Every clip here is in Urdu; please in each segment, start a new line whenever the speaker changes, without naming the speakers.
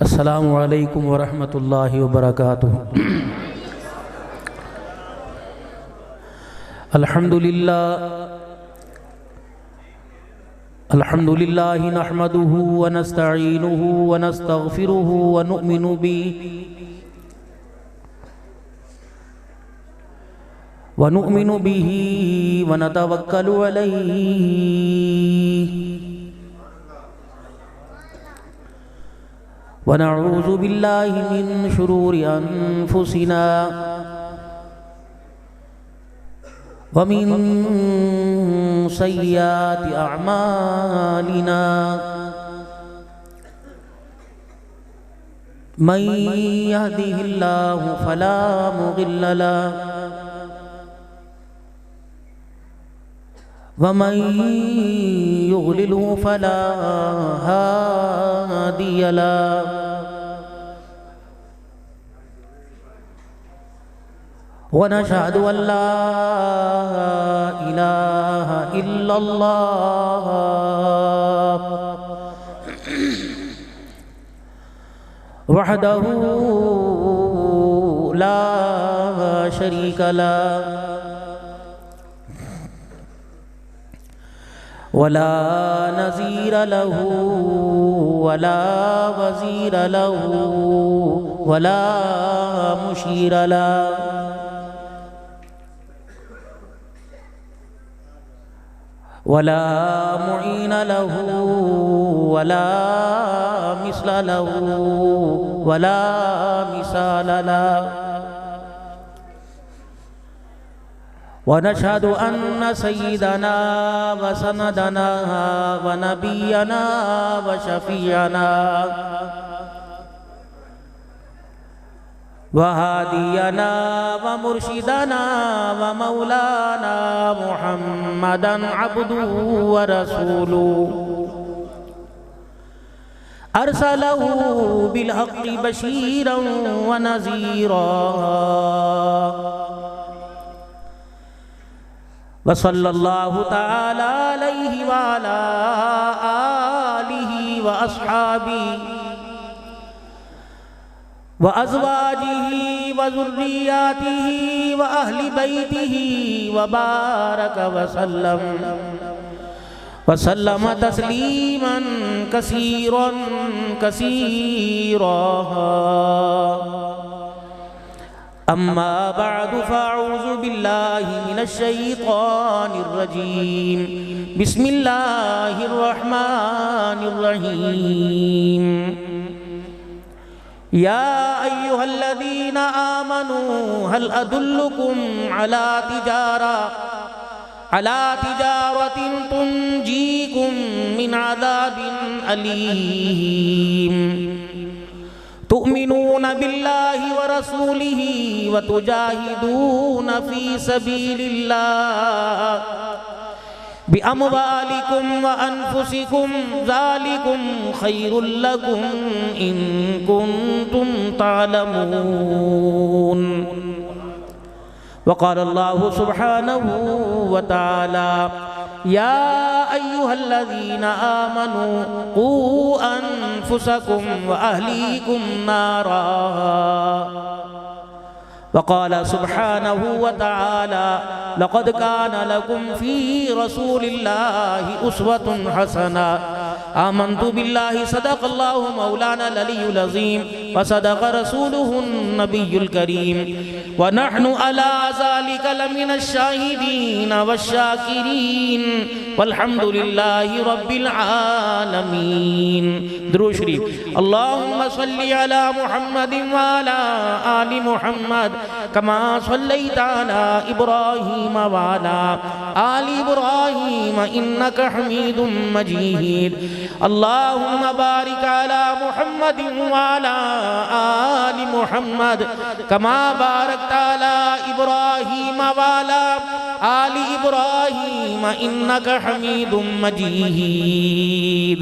السلام علیکم ورحمۃ اللہ وبرکاتہ۔ الحمد للہ نحمده ونستعینه ونستغفره ونؤمن به ونتوکل علیہ ونعوذ باللہ من شرور انفسنا ومن سیئات اعمالنا من يهده الله فلا مضل له ومن يضلله فلا هادي له ونشهد أن لا إله إلا الله وحده لا شريك له ولا نظير له ولا وزير له ولا مشير له ولا معين له ولا مثل له ولا مثال له ونشهد أن سيدنا وسندنا ونبينا وشفيعنا وهادينا ومرشدنا ومولانا محمدا عبده ورسوله أرسله بالحق بشيرا ونذيرا وصلى الله تعالى عليه وعلى آله وأصحابه وأزواجه وذرياته وأهل بيته وبارك وسلم تسليما كثيرا كثيرا أما بعد فأعوذ بالله من الشيطان الرجيم بسم الله الرحمن الرحيم يا أيها الذين آمنوا هل أدلكم على تجارة تنجيكم من عذاب أليم تؤمنون بالله ورسوله وتجاهدون في سبيل الله بأموالكم وأنفسكم ذلكم خير لكم إن كنتم تعلمون وقال الله سبحانه وتعالى يا أيها الذين آمنوا قوا أنفسكم وأهليكم نارا وقال سبحانه وتعالى لقد كان لكم في رسول الله أسوة حسنة آمنت بالله صدق الله مولانا العلي العظيم وصدق رسوله النبي الكريم ونحن على ذلك لمن الشاهدين والشاكرين والحمد لله رب العالمين درود شریف اللهم صل على محمد وعلى آل محمد كما صليت على إبراهيم وعلى آل إبراهيم إنك حميد مجيد اللهم بارك على محمد وعلى آل محمد كما باركت على إبراهيم وعلى آل إبراهيم إنك حميد مجيد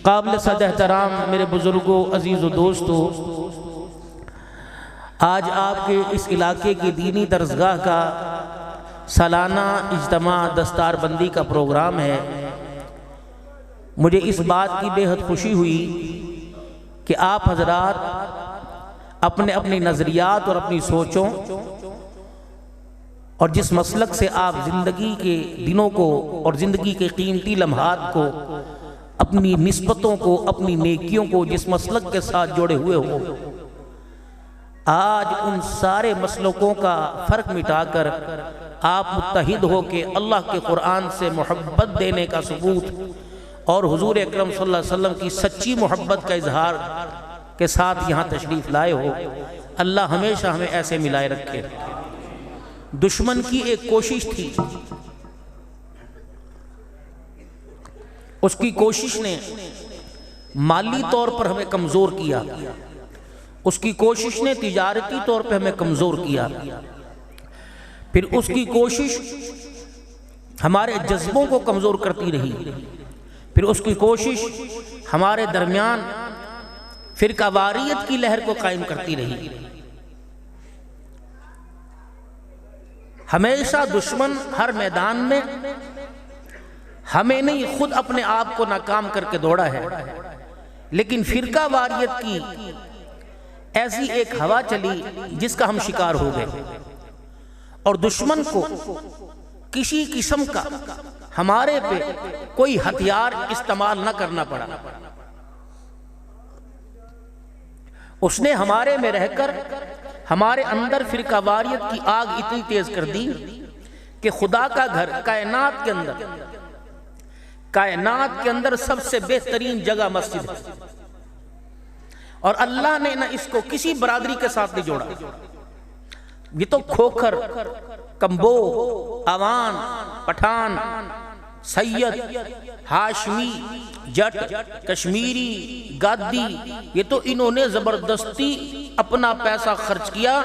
قابل صد احترام میرے بزرگوں، عزیز و دوستو، آج آپ کے اس علاقے کی دینی درسگاہ کا سالانہ اجتماع دستار بندی کا پروگرام ہے۔ مجھے اس بات کی بے حد خوشی ہوئی کہ آپ حضرات اپنے اپنی نظریات اور اپنی سوچوں اور جس مسلک سے آپ زندگی کے دنوں کو اور زندگی کے قیمتی لمحات کو، اپنی نسبتوں کو، اپنی نیکیوں کو جس مسلک کے ساتھ جوڑے ہوئے ہو، آج ان سارے مسلکوں کا فرق مٹا کر آپ متحد ہو کے اللہ کے قرآن سے محبت دینے کا ثبوت اور حضور اکرم صلی اللہ علیہ وسلم کی سچی محبت کا اظہار کے ساتھ یہاں تشریف لائے ہو۔ اللہ ہمیشہ ہمیں ایسے ملائے رکھے۔ دشمن کی ایک کوشش تھی، اس کی کوشش نے مالی طور پر ہمیں کمزور کیا، اس کی کوشش نے تجارتی طور پہ ہمیں کمزور کیا، پھر اس کی کوشش ہمارے جذبوں کو کمزور کرتی رہی، پھر اس کی کوشش ہمارے درمیان فرقہ واریت کی لہر کو قائم کرتی رہی۔ ہمیشہ دشمن ہر میدان میں ہمیں نہیں، خود اپنے آپ کو ناکام کر کے دوڑا ہے، لیکن فرقہ واریت کی ایسی ایک ہوا چلی جس کا ہم شکار ہو گئے، اور دشمن کو کسی قسم کا ہمارے پہ کوئی ہتھیار استعمال نہ کرنا پڑا۔ اس نے ہمارے میں رہ کر ہمارے اندر فرقہ واریت کی آگ اتنی تیز کر دی کہ خدا کا گھر کائنات کے اندر سب سے بہترین جگہ مسجد ہے، اور اللہ نے نہ اس کو کسی برادری کے ساتھ نہیں جوڑا۔ یہ تو کھوکھر، کمبو، آوان، پٹھان، سید، ہاشمی، جٹ، کشمیری، گادی، یہ تو انہوں نے زبردستی اپنا پیسہ خرچ کیا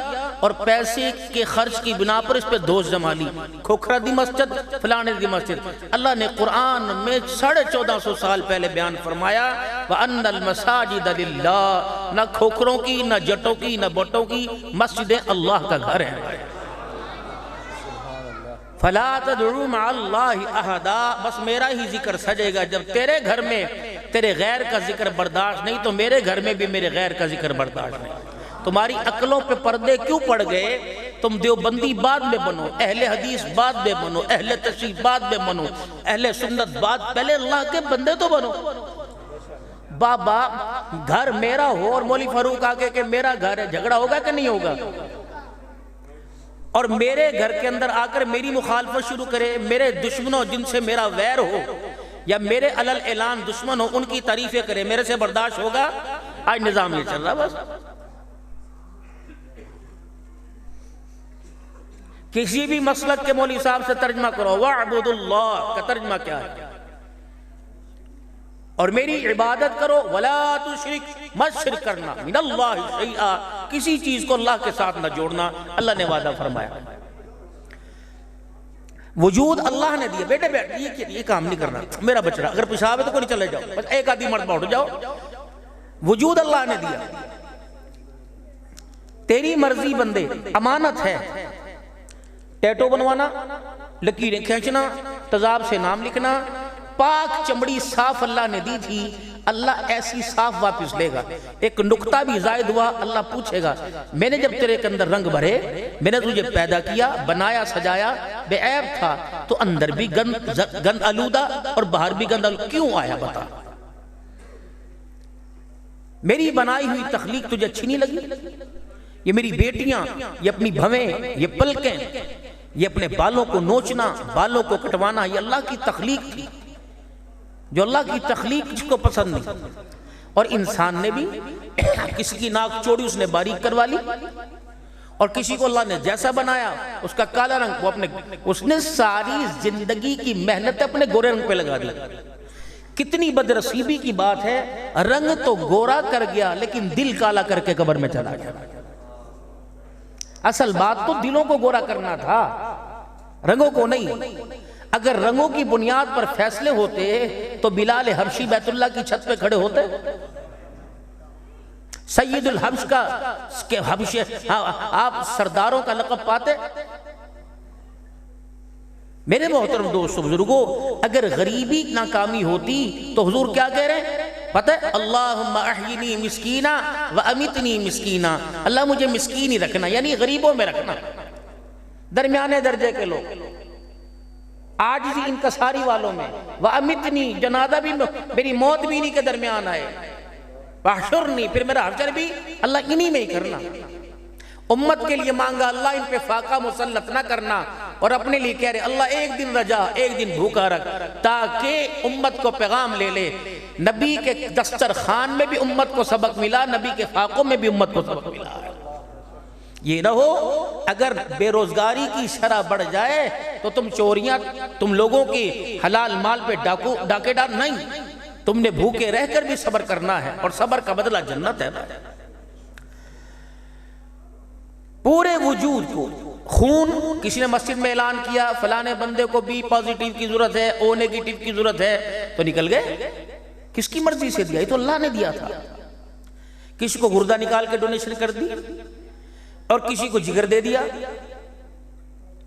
اور پیسے کے خرچ کی بنا پر اس پہ دوست جما لی۔ کھوکھرا دی مسجد، فلانے دی مسجد۔ اللہ نے قرآن میں 1450 سال پہلے بیان فرمایا وَأَنَّ الْمَسَاجِدَ لِلَّهِ، نہ کھوکھروں کی، نہ جٹوں کی، نہ بوٹوں کی، مسجدیں اللہ کا گھر ہے۔ فَلَا تَدْعُوا مَعَ اللَّهِ أَحَدًا، بس میرا ہی ذکر سجے گا۔ جب تیرے گھر میں تیرے غیر کا ذکر برداشت نہیں تو میرے گھر میں بھی میرے غیر کا ذکر برداشت نہیں۔ تمہاری عقلوں پہ پردے کیوں پڑ گئے؟ تم دیوبندی بعد میں بنو، اہل حدیث بعد میں بنو، اہل تشریع بعد میں بنو، اہل سنت بعد، پہلے اللہ کے بندے تو بنو۔ بابا گھر میرا ہو اور مولوی فاروق آگے کہ میرا گھر ہے، جھگڑا ہوگا کہ نہیں ہوگا؟ اور میرے گھر کے اندر آ کر میری مخالفت شروع کرے، میرے دشمنوں جن سے میرا ویر ہو یا میرے علل اعلان دشمن ہو ان کی تعریفیں کرے، میرے سے برداشت ہوگا؟ آج نظام یہ چل رہا بس۔ کسی بھی مسلک کے مولوی صاحب سے ترجمہ کرو، وَاعْبُدُوا اللَّهَ کا ترجمہ کیا ہے؟ اور میری عبادت کرو، وَلَا تُشْرِكْ، مت شرک کرنا، مِنَ اللَّهِ شَيْئًا، کسی چیز کو اللہ کے ساتھ نہ جوڑنا۔ اللہ نے وعدہ فرمایا، وجود اللہ نے دیا۔ بیٹے یہ کام نہیں کرنا، میرا بچڑا اگر پیشاب ہے تو کوئی چلے جاؤ، بس ایک آدھی مرتبہ اٹھ جاؤ۔ وجود اللہ نے دیا، تیری مرضی بندے، امانت ہے۔ ٹیٹو بنوانا، لکیریں کھینچنا، تذاب سے نام لکھنا، پاک چمڑی صاف اللہ نے دی تھی، اللہ ایسی صاف واپس لے گا۔ ایک نقطہ بھی زائد ہوا اللہ پوچھے گا، میں نے جب تیرے کے اندر رنگ بھرے، میں نے تجھے پیدا کیا، بنایا، سجایا، بے عیب تھا، تو اندر بھی گند آلودہ اور باہر بھی گند آلودہ کیوں آیا بتا؟ میری بنائی ہوئی تخلیق تجھے اچھی نہیں لگی؟ یہ میری بیٹیاں، یہ اپنی بھویں، یہ پلکیں، یہ اپنے بالوں کو نوچنا، بالوں کو کٹوانا، یہ اللہ کی تخلیق تھی، جو اللہ کی تخلیق جس کو پسند نہیں۔ اور انسان نے بھی کسی کی ناک چوڑی اس نے باریک کروا لی، اور کسی کو اللہ نے جیسا بنایا اس کا کالا رنگ، اس نے ساری زندگی کی محنت اپنے گورے رنگ پہ لگا دی۔ کتنی بدنصیبی کی بات ہے، رنگ تو گورا کر گیا لیکن دل کالا کر کے قبر میں چلا گیا۔ اصل بات تو دلوں کو گورا کرنا تھا، رنگوں کو نہیں۔ اگر رنگوں کی بنیاد پر فیصلے ہوتے تو بلال حبشی بیت اللہ کی چھت پہ کھڑے ہوتے، سید الحبش کا آپ سرداروں کا لقب پاتے۔ میرے محترم دوستو بزرگوں، اگر غریبی ناکامی ہوتی تو حضور کیا کہہ رہے ہیں؟ پتہ ہے اللہم احینی مسکینا و امیتنی مسکینا، اللہ مجھے مسکین ہی رکھنا، یعنی غریبوں میں رکھنا، درمیانے درجے کے لوگ، عاجزی انکساری والوں میں، و امیتنی جنازہ بھی میری موت بھی انہی کے درمیان آئے، واحشرنی پھر میرا حشر بھی اللہ انہی میں ہی کرنا۔ امت کے لیے مانگا اللہ ان پہ فاقہ مسلط نہ کرنا، اور اپنے لیے کہہ رہے اللہ ایک دن رجا ایک دن بھوکا رکھ، تاکہ امت کو پیغام لے لے۔ نبی کے دسترخوان میں بھی امت کو سبق ملا، نبی کے فاقوں میں بھی امت کو سبق ملا۔ یہ نہ ہو اگر بے روزگاری کی شرح بڑھ جائے تو تم چوریاں، تم لوگوں کی حلال مال پہ ڈاکے ڈال، نہیں، تم نے بھوکے رہ کر بھی صبر کرنا ہے، اور صبر کا بدلہ جنت ہے۔ پورے وجود کو خون، کسی نے مسجد میں اعلان کیا فلانے بندے کو بی پازیٹیو کی ضرورت ہے، او نیگیٹیو کی ضرورت ہے، تو نکل گئے، کس کی مرضی سے دیا؟ یہ تو اللہ نے دیا تھا۔ کسی کو گردہ نکال کے ڈونیشن کر دی، اور کسی کو جگر دے دیا،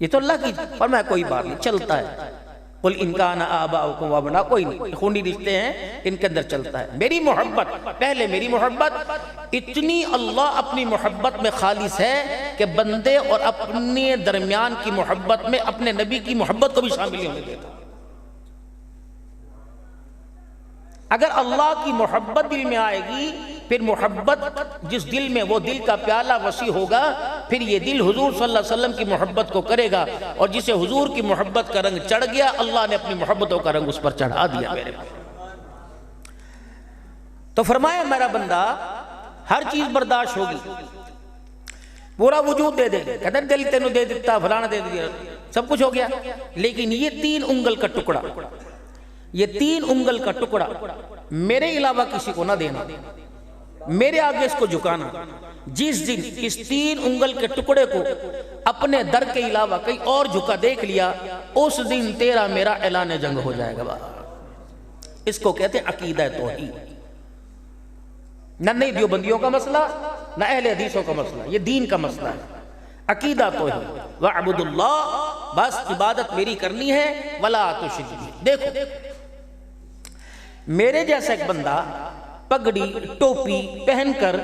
یہ تو اللہ کی، فرمایا کوئی بات نہیں، چلتا ہے۔ قل ان کان آباؤکم و ابناؤکم، کوئی نہیں، خونی رشتے ہیں ان کے اندر چلتا ہے۔ میری محبت، پہلے میری محبت اتنی اللہ اپنی محبت میں خالص ہے کہ بندے اور اپنے درمیان کی محبت میں اپنے نبی کی محبت کو بھی شامل ہونے دیتا۔ اگر اللہ کی محبت دل میں آئے گی، پھر محبت جس دل میں، وہ دل کا پیالہ وسیع ہوگا، پھر یہ دل حضور صلی اللہ علیہ وسلم کی محبت کو کرے گا، اور جسے حضور کی محبت کا رنگ چڑھ گیا، اللہ نے اپنی محبتوں کا رنگ اس پر چڑھا دیا میرے پاس۔ تو فرمایا میرا بندہ ہر چیز برداشت ہوگی، پورا وجود دے دے، کہتے ہیں دل تینوں دے دیتا، فلانا دے دیا، سب کچھ ہو گیا، لیکن یہ 3 انگل کا ٹکڑا، یہ 3 انگل کا ٹکڑا میرے علاوہ کسی کو نہ دینا، میرے آگے اس کو جھکانا۔ جس دن اس 3 انگل کے ٹکڑے کو اپنے در کے علاوہ کہیں اور جھکا دیکھ لیا، اس دن تیرا میرا اعلان جنگ ہو جائے گا۔ اس کو کہتے ہیں عقیدہ توحید۔ نہ نئی دیوبندیوں کا مسئلہ، نہ اہل حدیثوں کا مسئلہ، یہ دین کا مسئلہ ہے، عقیدہ توحید۔ وَاعْبُدُ اللَّهَ، بس عبادت میری کرنی ہے، وَلَا تُشْرِكُ بِهِ۔ دیکھو میرے جیسا ایک بندہ پگڑی ٹوپی پہن کر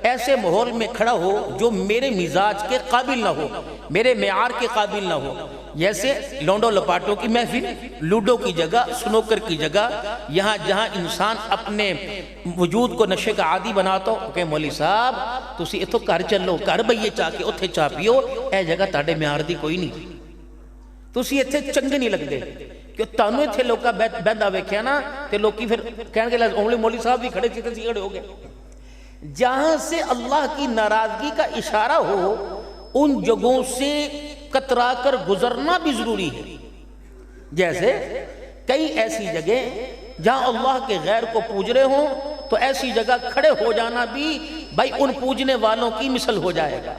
ایسے ماحول میں کھڑا ہو جو میرے مزاج کے قابل نہ ہو، میرے معیار کے قابل نہ ہو، جیسے لونڈو لپاٹوں کی محفل، لوڈو کی جگہ، سنوکر کی جگہ، یہاں جہاں انسان اپنے وجود کو نشے کا عادی بناتا ہو کہ مولوی صاحب تسی اتھو گھر چلو، گھر بئیے چاہ کے اتھے چاہ پیو، اے جگہ تاڑے معیار دی کوئی نہیں، تسی اتھے چنگے نہیں لگ دے، کہ تانوں اتھے لوکا بیندہ ویکھیا نا تے لوکی پھر کہنے کے لئے مولوی صاحب بھی کھڑے تھے کھڑے ہو گئے۔ جہاں سے اللہ کی ناراضگی کا اشارہ ہو ان جگہوں سے کترا کر گزرنا بھی ضروری ہے۔ جیسے کئی ایسی جگہ جہاں اللہ کے غیر کو پوج رہے ہوں تو ایسی جگہ کھڑے ہو جانا بھی بھائی ان پوجنے والوں کی مثل ہو جائے گا۔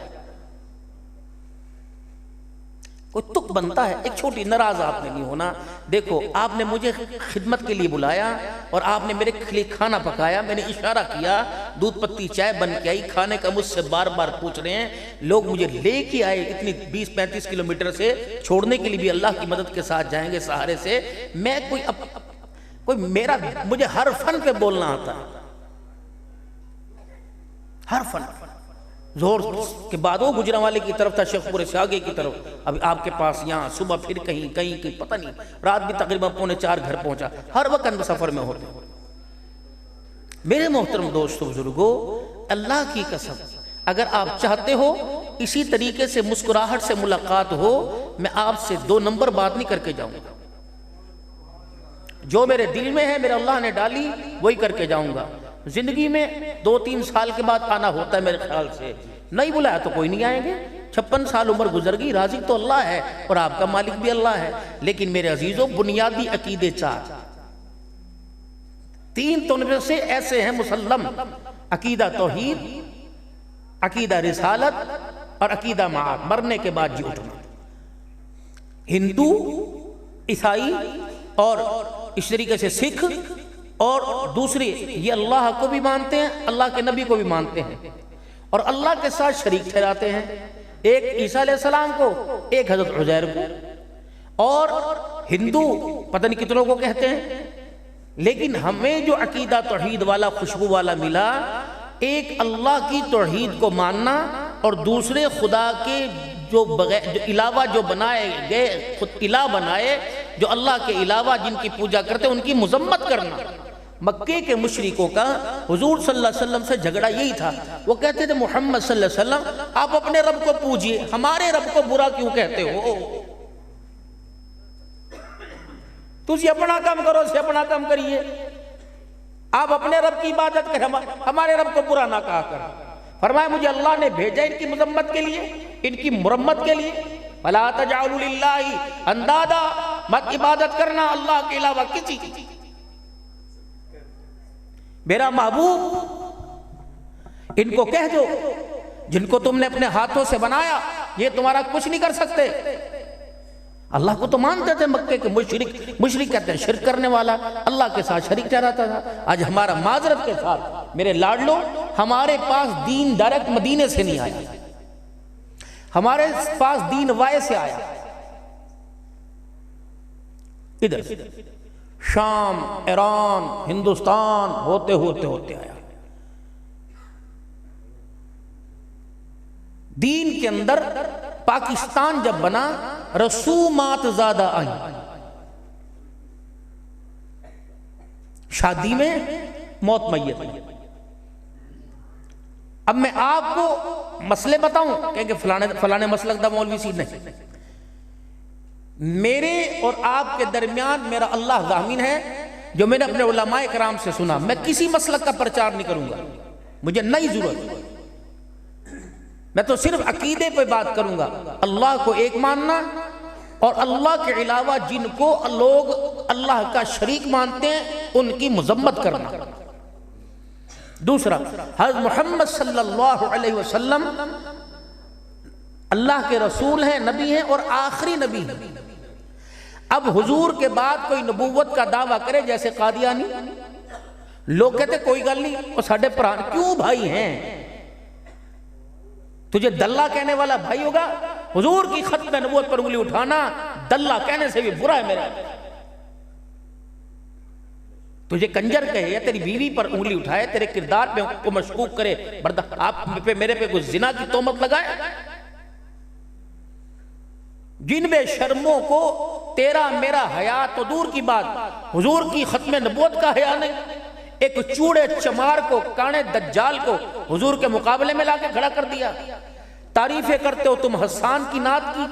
کوئی تک بنتا ہے، ایک چھوٹی ناراض آپ نے نہیں ہونا۔ دیکھو آپ نے مجھے خدمت کے لیے بلایا اور آپ نے میرے لیے کھانا پکایا، میں نے اشارہ کیا، دودھ پتی چائے بن کے آئی، کھانے کا مجھ سے بار بار پوچھ رہے ہیں لوگ، مجھے لے کے آئے اتنی 20-35 کلومیٹر سے، چھوڑنے کے لیے بھی اللہ کی مدد کے ساتھ جائیں گے سہارے سے۔ میں مجھے ہر فن پہ بولنا آتا ہے، ہر فن۔ زور کے بعد وہ گجرانوالے کی طرف تھا، شیخ پورے سے آگے کی طرف، اب آپ کے پاس یہاں، صبح پھر کہیں پتہ نہیں، رات بھی تقریباً 3:45 گھر پہنچا، ہر وقت سفر میں ہوتے۔ میرے محترم دوستو بزرگو، اللہ کی قسم اگر آپ چاہتے ہو اسی طریقے سے مسکراہٹ سے ملاقات ہو، میں آپ سے 2 نمبر بات نہیں کر کے جاؤں گا، جو میرے دل میں ہے میرے اللہ نے ڈالی وہی کر کے جاؤں گا۔ زندگی میں 2-3 سال کے بعد آنا ہوتا ہے میرے خیال سے، نہیں بلایا تو کوئی نہیں آئیں گے۔ 56 سال عمر گزر گئی، رازق تو اللہ ہے اور آپ کا مالک بھی اللہ ہے، لیکن میرے عزیزوں بنیادی عقیدے 4 3 تو سے ایسے ہیں مسلم: عقیدہ توحید، عقیدہ رسالت اور عقیدہ معاد، مرنے کے بعد جی اٹھنا۔ ہندو، عیسائی اور اس طریقے سے سکھ اور دوسرے یہ اللہ کو بھی مانتے ہیں، اللہ کے نبی کو بھی مانتے ہیں اور اللہ کے ساتھ شریک ٹھہراتے ہیں، ایک عیسیٰ علیہ السلام کو، ایک حضرت عزیر کو۔ اور ہندو پتہ نہیں کتنوں کو کہتے ہیں، لیکن ہمیں جو عقیدہ توحید والا خوشبو والا ملا، ایک اللہ کی توحید کو ماننا اور دوسرے خدا کے جو علاوہ جو بنائے گئے خود الہ بنائے، جو اللہ کے علاوہ جن کی پوجا کرتے ان کی مذمت کرنا۔ مکے کے مشرکوں کا حضور صلی اللہ علیہ وسلم سے جھگڑا یہی تھا، وہ کہتے تھے محمد صلی اللہ علیہ وسلم آپ اپنے رب کو پوجئے، ہمارے رب کو برا کیوں کہتے ہو؟ تجھے اپنا کام کرو، اسے اپنا کام کریے، آپ اپنے رب کی عبادت کریں، ہمارے رب کو برا نہ کہا کر۔ فرمایا مجھے اللہ نے بھیجا ان کی مذمت کے لیے، ان کی مرمت کے لیے۔ فَلَا تَجْعَلُوا لِلَّهِ اندادا، مت عبادت کرنا اللہ کے علاوہ کسی کی۔ میرا محبوب ان کو کہہ دو جن کو تم نے اپنے ہاتھوں سے بنایا یہ تمہارا کچھ نہیں کر سکتے۔ اللہ کو تو مانتے تھے مکے کے مشرک کہتے ہیں شرک کرنے والا، اللہ کے ساتھ شریک ٹھہراتا تھا۔ آج ہمارا معذرت کے ساتھ میرے لاڈلو، ہمارے پاس دین ڈائریکٹ مدینے سے نہیں آیا، ہمارے پاس دین وائے سے آیا، ادھر شام، ایران، ہندوستان ہوتے ہوتے آیا۔ دین کے اندر پاکستان جب بنا رسومات زیادہ آئیں، شادی میں موت میت۔ اب میں آپ کو مسئلے بتاؤں کہ فلانے مسلک دا مولوی سی نہیں، میرے اور آپ کے درمیان میرا اللہ ضامن ہے جو میں نے اپنے علماء کرام سے سنا۔ میں کسی مسلک کا پرچار نہیں کروں گا، مجھے نہیں ضرورت، میں تو صرف عقیدے پہ بات کروں گا، اللہ کو ایک ماننا اور اللہ کے علاوہ جن کو لوگ اللہ کا شریک مانتے ہیں ان کی مذمت کرنا۔ دوسرا، حضرت محمد صلی اللہ علیہ وسلم اللہ کے رسول ہیں، نبی ہیں اور آخری نبی ہیں۔ اب حضور کے بعد کوئی نبوت کا دعویٰ کرے جیسے قادیانی، لوگ کہتے کوئی گل نہیں وہ ساڈے پران، کیوں بھائی ہیں؟ تجھے دلہ کہنے والا بھائی ہوگا؟ حضور کی ختم نبوت پر انگلی اٹھانا دلہ کہنے سے بھی برا ہے میرا۔ تجھے کنجر کہے یا تیری بیوی پر انگلی اٹھائے، تیرے کردار پہ کو مشکوک کرے، آپ پہ میرے پہ کوئی زنا کی تہمت لگائے، جن بے شرموں کو تیرا میرا حیا تو دور کی بات، حضور کی ختم نبوت کا حیا نہیں۔ ایک چوڑے چمار کو، کانے دجال کو حضور کے مقابلے میں لا کے کھڑا کر دیا۔ تعریفیں کرتے ہو تم حسان کی نعت کی،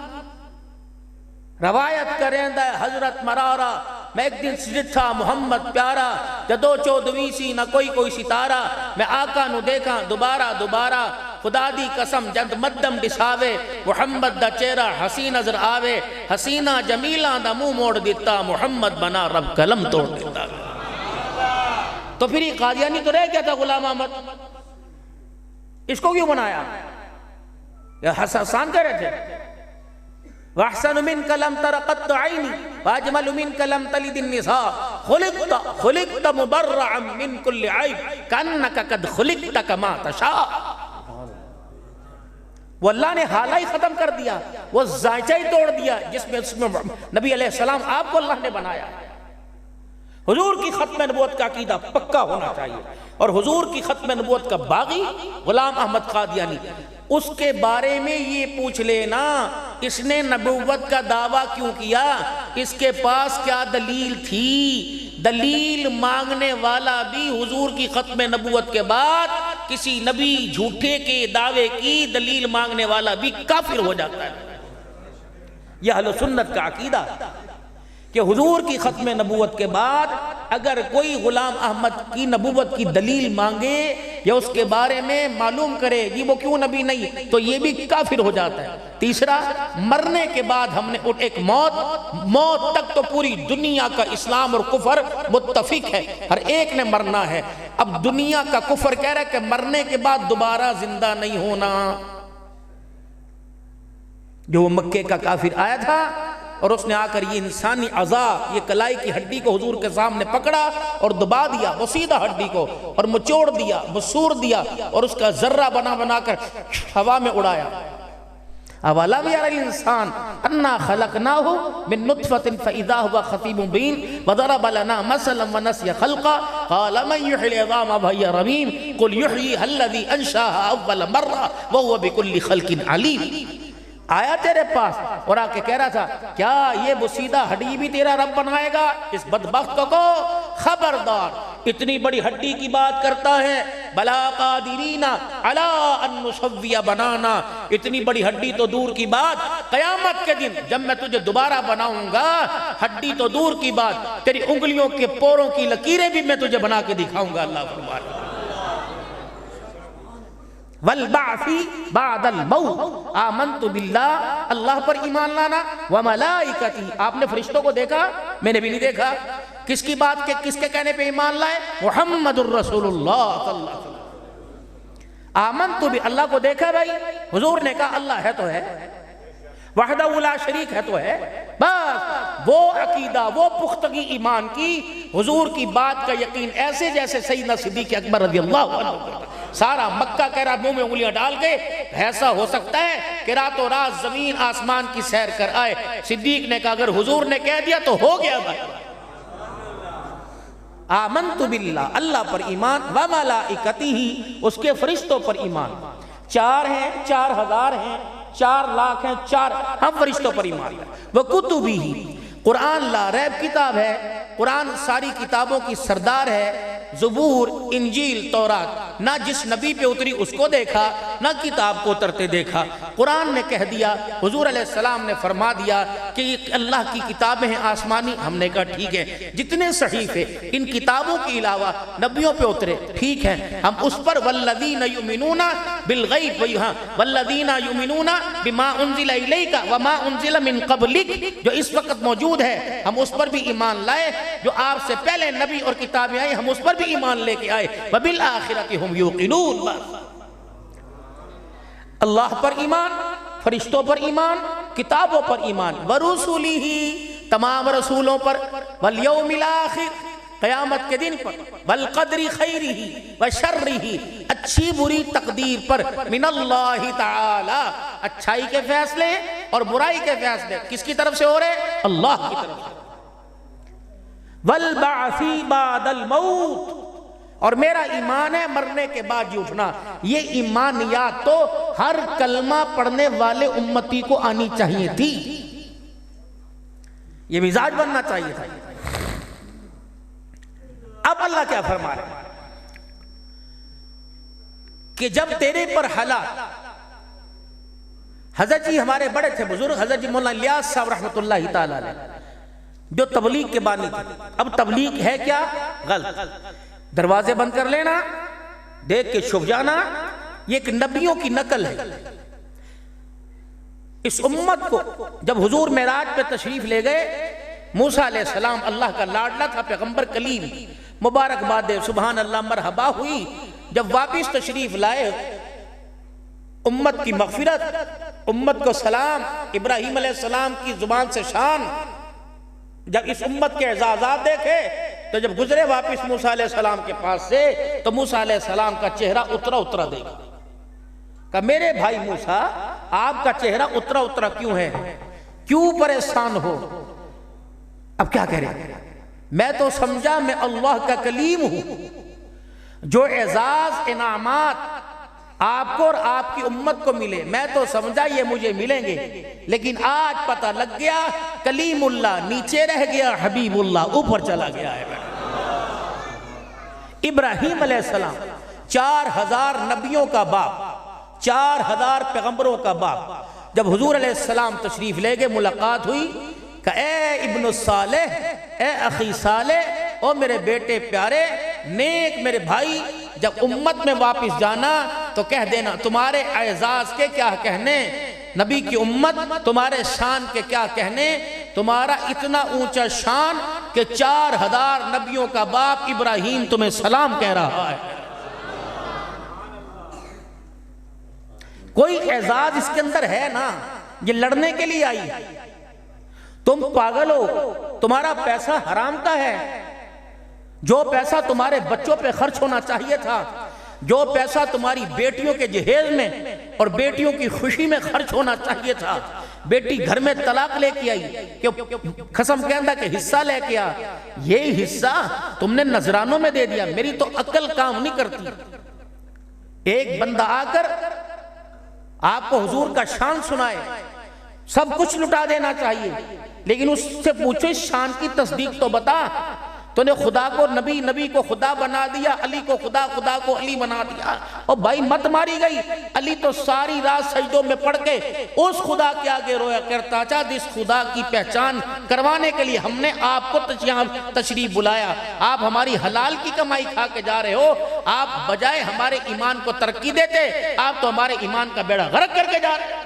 روایت کریں دے حضرت مرارا، میں ایک دن سجد تھا محمد پیارا، جدو چودوی سی نہ کوئی ستارہ، میں آقا نو دیکھا دوبارہ، خدا دی قسم جند مدم ڈساوے، محمد دا چہرہ حسین نظر آوے، حسینہ جمیلہ دا منہ موڑ دیتا، محمد بنا رب قلم توڑ دیتا۔ تو پھر یہ قادیانی تو رہ گیا تھا غلام احمد، اس کو کیوں بنایا؟ حسان کہہ رہے تھے وَأَحْسَنُ مِنْكَ لَمْ تَرَ قَطُّ عَيْنِي وَأَجْمَلُ مِنْكَ لَمْ تَلِدِ النِّسَاءُ خُلِقْتَ مُبَرَّعًا مِنْ كُلِّ عَيْبٍ كَأَنَّكَ قَدْ خُلِقْتَ كَمَا تَشَاءُ۔ وہ اللہ نے حالہ ہی ختم کر دیا، وہ ذائچہ ہی توڑ دیا جس میں نبی علیہ السلام آپ کو اللہ نے بنایا۔ حضور کی ختم نبوت کا عقیدہ پکا ہونا چاہیے، اور حضور کی ختم نبوت کا باغی غلام احمد قادیانی، اس کے بارے میں یہ پوچھ لینا اس نے نبوت کا دعویٰ کیوں کیا، اس کے پاس کیا دلیل تھی؟ دلیل مانگنے والا بھی حضور کی ختم نبوت کے بعد کسی نبی جھوٹے کے دعوے کی دلیل مانگنے والا بھی کافر ہو جاتا ہے۔ یہ اہل سنت کا عقیدہ کہ حضور کی ختم نبوت کے بعد اگر کوئی غلام احمد کی نبوت کی دلیل مانگے یا اس کے بارے میں معلوم کرے جی وہ کیوں نبی نہیں، تو یہ بھی کافر ہو جاتا ہے۔ تیسرا، مرنے کے بعد ہم نے ایک موت تک تو پوری دنیا کا اسلام اور کفر متفق ہے، ہر ایک نے مرنا ہے۔ اب دنیا کا کفر کہہ رہا ہے کہ مرنے کے بعد دوبارہ زندہ نہیں ہونا۔ جو وہ مکے کا کافر آیا تھا اور اس نے آ کر یہ انسانی اعضاء، یہ کلائی کی ہڈی کو حضور کے سامنے پکڑا اور دبا دیا، وہ سیدھا ہڈی کو، اور مچوڑ دیا، مسور دیا، اور اس کا ذرہ بنا کر ہوا میں اڑایا۔ اولم یر الانسان انا خلقناہ من نطفۃ فاذا هو خصیم مبین وضرب لنا مثلا ونسی خلقا قال من یحیی العظام وهی رمیم قل یحییها الذی انشأها اول مرہ وهو بکل خلق علیم۔ آیا تیرے پاس اور آ کے کہہ رہا تھا کیا یہ بسیدہ ہڈی بھی تیرا رب بنائے گا؟ اس بدبخت کو خبردار، اتنی بڑی ہڈی کی بات کرتا ہے، بلا قادرین علی ان نسوی بنانا، اتنی بڑی ہڈی تو دور کی بات، قیامت کے دن جب میں تجھے دوبارہ بناؤں گا، ہڈی تو دور کی بات، تیری انگلیوں کے پوروں کی لکیریں بھی میں تجھے بنا کے دکھاؤں گا۔ اللہ فرماتا ہے والبعث بعد الموت، آمنت باللہ، اللہ پر ایمان لانا، وملائکتی، آپ نے فرشتوں کو دیکھا؟ میں نے بھی نہیں دیکھا۔ کس کی بات کے، کس کے کہنے پہ ایمان لائے؟ محمد الرسول اللہ صلی اللہ علیہ وسلم۔ آمنت باللہ، اللہ کو دیکھا بھائی؟ حضور نے کہا اللہ ہے تو ہے، وحدہ لا شریک ہے تو ہے، بس وہ عقیدہ، وہ پختگی ایمان کی، حضور کی بات کا یقین ایسے جیسے سیدنا صدیق اکبر رضی اللہ عنہ، سارا مکہ کہہ رہا منہ میں انگلیاں ڈال کے ایسا ہو سکتا ہے کہ راتوں رات زمین آسمان کی سیر کر آئے۔ صدیق نے کہا اگر حضور نے کہہ دیا تو ہو گیا بھائی۔ آمنت باللہ، اللہ پر ایمان، وملائکتہ، اس کے فرشتوں پر ایمان، 4 ہیں، 4000 ہیں، 4 لاکھ ہیں، 4 ہم فرشتوں پر ایمان ہے۔ وکتبہ، قرآن لا ریب کتاب ہے، قرآن ساری کتابوں کی سردار ہے، زبور، انجیل، تورات، نہ جس نبی پہ اتری اس کو دیکھا، نہ کتاب کو اترتے دیکھا، قرآن نے کہہ دیا، حضور علیہ السلام نے فرما دیا کہ یہ اللہ کی کتابیں ہیں آسمانی، ہم نے کہا ٹھیک ہے، جتنے صحیفے ان کتابوں کے علاوہ نبیوں پہ اترے ٹھیک ہے، ہم اس پر والذین یؤمنون بالغیب، والذین یؤمنون بما انزل الیک وما انزل من قبلک، جو اس وقت موجود ہے ہم اس پر بھی ایمان لائے، جو آپ سے پہلے نبی اور کتابیں آئی ہم اس پر بھی ایمان لے کے آئے، وبالآخرۃ ہم یوقنون، اللہ پر ایمان، فرشتوں پر ایمان، کتابوں پر ایمان، ورسلہ، تمام رسولوں پر، والیوم الآخر، قیامت کے دن پر، والقدر خیرہ وشرہ، اچھی بری تقدیر پر، من اللہ تعالی، اچھائی کے فیصلے اور برائی کے فیصلے کس کی طرف سے ہو رہے؟ اللہ کی طرف سے۔ والبعث بعد الموت، اور میرا ایمان ہے مرنے کے بعد جی اٹھنا، یہ ایمانیات تو ہر کلمہ پڑھنے والے امتی کو آنی چاہیے تھی، یہ مزاج بننا چاہیے تھا۔ اب اللہ کیا فرما رہے ہیں کہ جب تیرے پر حالات، حضرت جی ہمارے بڑے تھے بزرگ، حضرت جی مولانا الیاس صاحب رحمۃ اللہ تعالی علیہ، جو تبلیغ کے بانی تھے، اب تبلیغ ہے کیا؟ غلط، دروازے بند کر لینا، دیکھ کے چھپ جانا، یہ ایک نبیوں کی نقل ہے۔ اس امت کو جب حضور معراج پہ تشریف لے گئے، موسیٰ علیہ السلام اللہ کا لاڈلا تھا، پیغمبر کلیم، مبارکباد، سبحان اللہ، مرحبا ہوئی، جب واپس تشریف لائے، امت کی مغفرت، امت کو سلام، ابراہیم علیہ السلام کی زبان سے شان، جب اس امت کے اعزازات دیکھے تو جب گزرے واپس موسیٰ علیہ السلام کے پاس سے تو موسیٰ علیہ السلام کا چہرہ اترا دیکھا، کہا میرے بھائی موسیٰ آپ کا چہرہ اترا کیوں ہے، کیوں پریشان ہو؟ اب کیا کہہ رہے ہیں؟ میں تو سمجھا میں اللہ کا کلیم ہوں، جو اعزاز انعامات آپ کو اور آپ کی امت کو ملے میں تو سمجھا یہ مجھے ملیں گے، لیکن آج پتہ لگ گیا کلیم اللہ نیچے رہ گیا، حبیب اللہ اوپر چلا گیا ہے۔ ابراہیم علیہ السلام 4000 نبیوں کا باپ، 4000 پیغمبروں کا باپ، جب حضور علیہ السلام تشریف لے گئے، ملاقات ہوئی، کہ اے ابن الصالح، اے اخی صالح، او میرے بیٹے پیارے نیک میرے بھائی، جب امت میں واپس جانا تو کہہ دینا تمہارے اعزاز کے کیا کہنے، نبی کی امت تمہارے شان کے کیا کہنے، تمہارا اتنا اونچا شان کہ 4000 نبیوں کا باپ ابراہیم تمہیں سلام کہہ رہا ہے۔ کوئی اعزاز اس کے اندر ہے نا، یہ لڑنے کے لیے آئی، تم پاگل ہو، تمہارا پیسہ حرام کا ہے، جو پیسہ تمہارے بچوں پہ خرچ ہونا چاہیے تھا، جو پیسہ تمہاری بیٹیوں کے جہیز میں اور بیٹیوں کی خوشی میں خرچ ہونا چاہیے تھا، بیٹی گھر میں طلاق لے کے آئی کہ قسم کہندہ کہ حصہ لے کے آ، یہی حصہ تم نے نذرانوں میں دے دیا۔ میری تو عقل کام نہیں کرتی۔ ایک بندہ آ کر آپ کو حضور کا شان سنائے، سب کچھ لٹا دینا چاہیے، لیکن اس سے پوچھو اس شان کی تصدیق تو بتا، تو نے خدا کو نبی، نبی کو خدا بنا دیا، علی کو خدا، خدا کو علی بنا دیا۔ اور بھائی مت ماری گئی، علی تو ساری رات سجدوں میں پڑھ کے اس خدا کے آگے رویا کرتا تھا جس خدا کی پہچان کروانے کے لیے ہم نے آپ کو تشریف بلایا۔ آپ ہماری حلال کی کمائی کھا کے جا رہے ہو، آپ بجائے ہمارے ایمان کو ترقی دیتے، آپ تو ہمارے ایمان کا بیڑا غرق کر کے جا رہے ہیں۔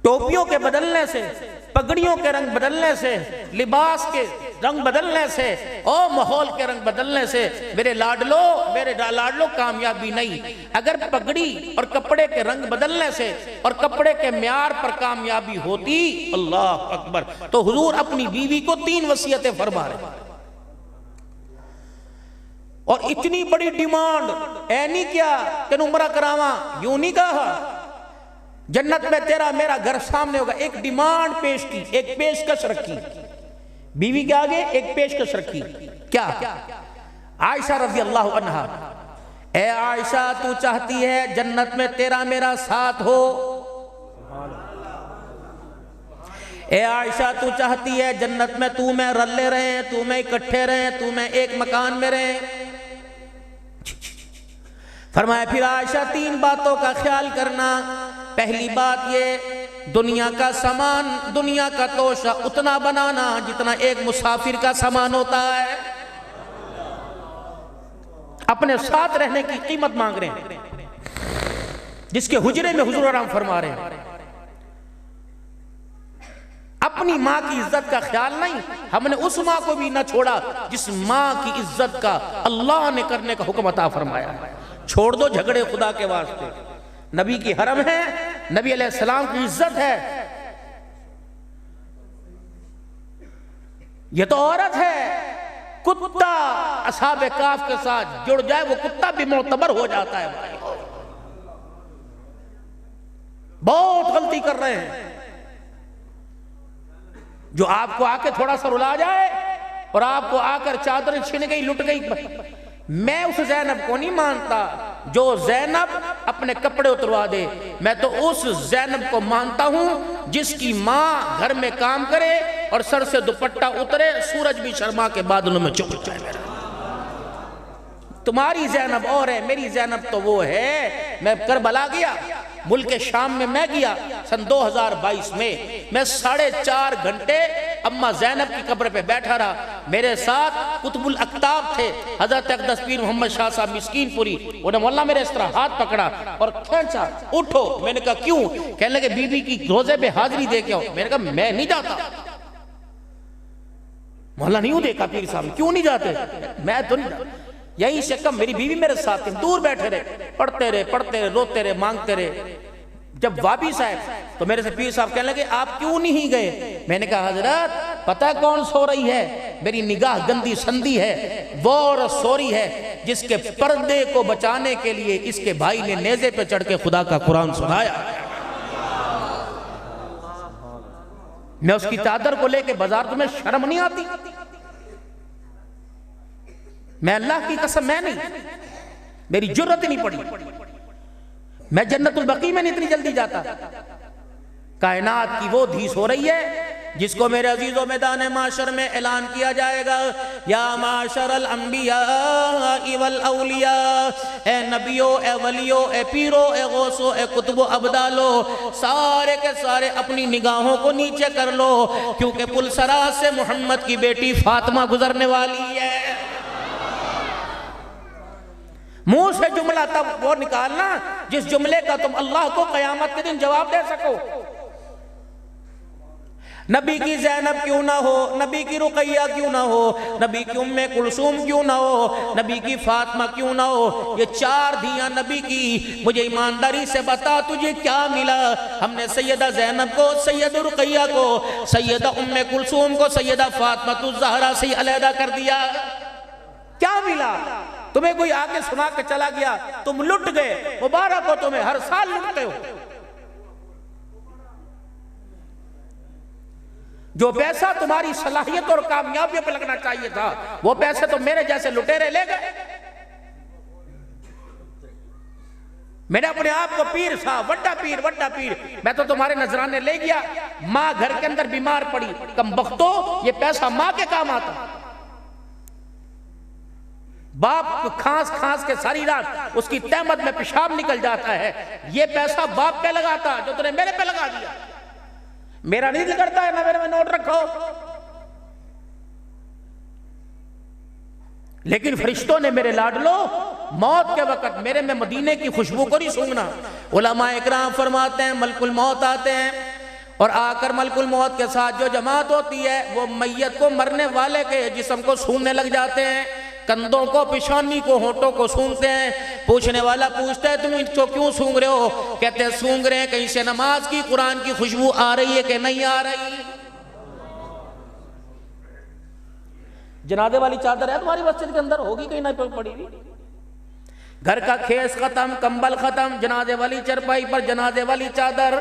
ٹوپیوں کے بدلنے سے، پگڑیوں کے رنگ بدلنے سے، لباس کے رنگ بدلنے سے اور ماحول کے رنگ بدلنے سے میرے لاڈلو کامیابی نہیں۔ اگر پگڑی اور کپڑے کے رنگ بدلنے سے اور کپڑے کے معیار پر کامیابی ہوتی، اللہ اکبر، تو حضور اپنی بیوی کو 3 وصیتیں فرما رہے ہیں۔ اور اتنی بڑی ڈیمانڈ اے نہیں کیا کہ عمرہ کراواں، یوں نہیں کہا جنت میں تیرا میرا گھر سامنے ہوگا، ایک ڈیمانڈ پیش کی، ایک پیشکش رکھی بیوی کے آگے، ایک پیشکش رکھی۔ کیا؟ عائشہ رضی اللہ عنہا، اے عائشہ تو چاہتی ہے جنت میں تیرا میرا ساتھ ہو؟ اے عائشہ تو چاہتی ہے جنت میں تو میں رلے رہیں، تو میں اکٹھے رہیں، تو میں ایک مکان میں رہیں؟ فرمایا پھر عائشہ 3 باتوں کا خیال کرنا۔ پہلی بات یہ، دنیا کا سامان، دنیا کا توشہ اتنا بنانا جتنا ایک مسافر کا سامان ہوتا ہے۔ اپنے ساتھ رہنے کی قیمت مانگ رہے ہیں، جس کے حجرے میں حضور آرام فرما رہے ہیں۔ اپنی ماں کی عزت کا خیال نہیں، ہم نے اس ماں کو بھی نہ چھوڑا جس ماں کی عزت کا اللہ نے کرنے کا حکم عطا فرمایا ہے۔ چھوڑ دو جھگڑے خدا کے واسطے، نبی کی حرم ہے، نبی علیہ السلام کی عزت ہے، یہ تو عورت ہے۔ کتا اصحاب کہف کے ساتھ جڑ جائے وہ کتا بھی معتبر ہو جاتا ہے۔ بہت غلطی کر رہے ہیں، جو آپ کو آ کے تھوڑا سا رلا جائے اور آپ کو آ کر چادر چھن گئی، لٹ گئی۔ میں اس زینب کو نہیں مانتا جو زینب اپنے کپڑے اتروا دے، میں تو اس زینب کو مانتا ہوں جس کی ماں گھر میں کام کرے اور سر سے دوپٹہ اترے، سورج بھی شرما کے بادلوں میں چھپ جائے۔ میرا تمہاری زینب اور ہے، میری زینب تو وہ ہے۔ میں کربلا گیا، ملک شام میں گیا سن 2022 میں 4.5 گھنٹے اماں زینب کی قبر پہ بیٹھا رہا۔ میرے ساتھ قطب الاقطاب تھے، حضرت اقدس پیر محمد شاہ صاحب مسکین پوری، انہوں نے مولا میرے اس طرح ہاتھ پکڑا اور کھینچا، اٹھو۔ میں نے کہا کیوں؟ کہنے لگے بی بی کی روزے پہ حاضری دے کے آؤ۔ میں نے کہا میں نہیں جاتا۔ مولا نہیں ہوں دیکھا پیر صاحب، کیوں نہیں جاتے؟ میں تو نہیں جاتا۔ یہی سے کم میری بیوی میرے ساتھ دور بیٹھے رہے، پڑھتے رہے، روتے رہے، مانگتے رہے۔ جب واپس آئے تو میرے سے پیر صاحب کہنے لگے آپ کیوں نہیں گئے؟ میں نے کہا حضرت پتہ کون سو رہی ہے؟ میری نگاہ گندی سندی ہے، وہ عورت سو رہی ہے جس کے پردے کو بچانے کے لیے اس کے بھائی نے نیزے پہ چڑھ کے خدا کا قرآن سنایا۔ میں اس کی چادر کو لے کے بازار، تمہیں شرم نہیں آتی؟ میں اللہ کی قسم میں نہیں، میری جرت نہیں پڑی، میں جنت البقیع میں نہیں اتنی جلدی جاتا۔ کائنات کی وہ دھیس ہو رہی ہے جس کو میرے عزیزوں میدان معاشر میں اعلان کیا جائے گا، یا معاشر الانبیاء والاولیاء، اے نبیو، اے ولیو، اے پیرو، اے غوثو، اے قطبو، ابدالو، سارے کے سارے اپنی نگاہوں کو نیچے کر لو، کیونکہ پلسرا سے محمد کی بیٹی فاطمہ گزرنے والی ہے۔ منہ سے جملہ تب وہ نکالنا جس جملے کا تم اللہ کو قیامت کے دن جواب دے سکو۔ نبی کی زینب کیوں نہ ہو، نبی کی رقیہ کیوں نہ ہو، نبی کی ام کلثوم کیوں نہ ہو، نبی کی فاطمہ کیوں نہ ہو، یہ 4 دھیاں نبی کی، مجھے ایمانداری سے بتا تجھے کیا ملا؟ ہم نے سیدہ زینب کو، سیدہ رقیہ کو، سیدہ ام کلثوم کو، سیدہ فاطمہ الزہرا سے علیحدہ کر دیا، کیا ملا؟ تمہیں کوئی آگے سنا کے چلا گیا، تم لٹ گئے، مبارک ہو تمہیں، ہر سال لٹتے ہو۔ جو پیسہ تمہاری صلاحیت اور کامیابی پہ لگنا چاہیے تھا، وہ پیسے تو میرے جیسے لٹیرے لے گئے۔ میں نے اپنے آپ کو پیر صاحب، وڈا پیر، میں تو تمہارے نذرانے لے گیا، ماں گھر کے اندر بیمار پڑی، کم بختو یہ پیسہ ماں کے کام آتا، باپ کھانس کے ساری رات اس کی تہمت میں پیشاب نکل جاتا ہے، یہ پیسہ باپ پہ لگاتا جو تم نے میرے پہ لگا دیا، میرا نہیں دل کرتا ہے نہ میرے میں نوٹ رکھو۔ لیکن فرشتوں نے میرے لاڈلو موت کے وقت میرے میں مدینے کی خوشبو کو نہیں سونگنا۔ علماء اکرام فرماتے ہیں ملک الموت آتے ہیں اور آ کر ملک الموت کے ساتھ جو جماعت ہوتی ہے وہ میت کو مرنے والے کے جسم کو سونگنے لگ جاتے ہیں، کندھوں کو، پیشانی کو، ہونٹوں کو سونگتے ہیں۔ پوچھنے والا پوچھتا ہے تم ان کو کیوں سونگ رہے ہو؟ کہتے ہیں سونگ رہے ہیں کہیں سے نماز کی، قرآن کی خوشبو آ رہی ہے کہ نہیں آ رہی۔ جنازے والی چادر ہے تمہاری مسجد کے اندر؟ ہوگی کہیں نہ پڑی ہوئی۔ گھر کا کھیس ختم، کمبل ختم، جنازے والی چرپائی پر جنازے والی چادر،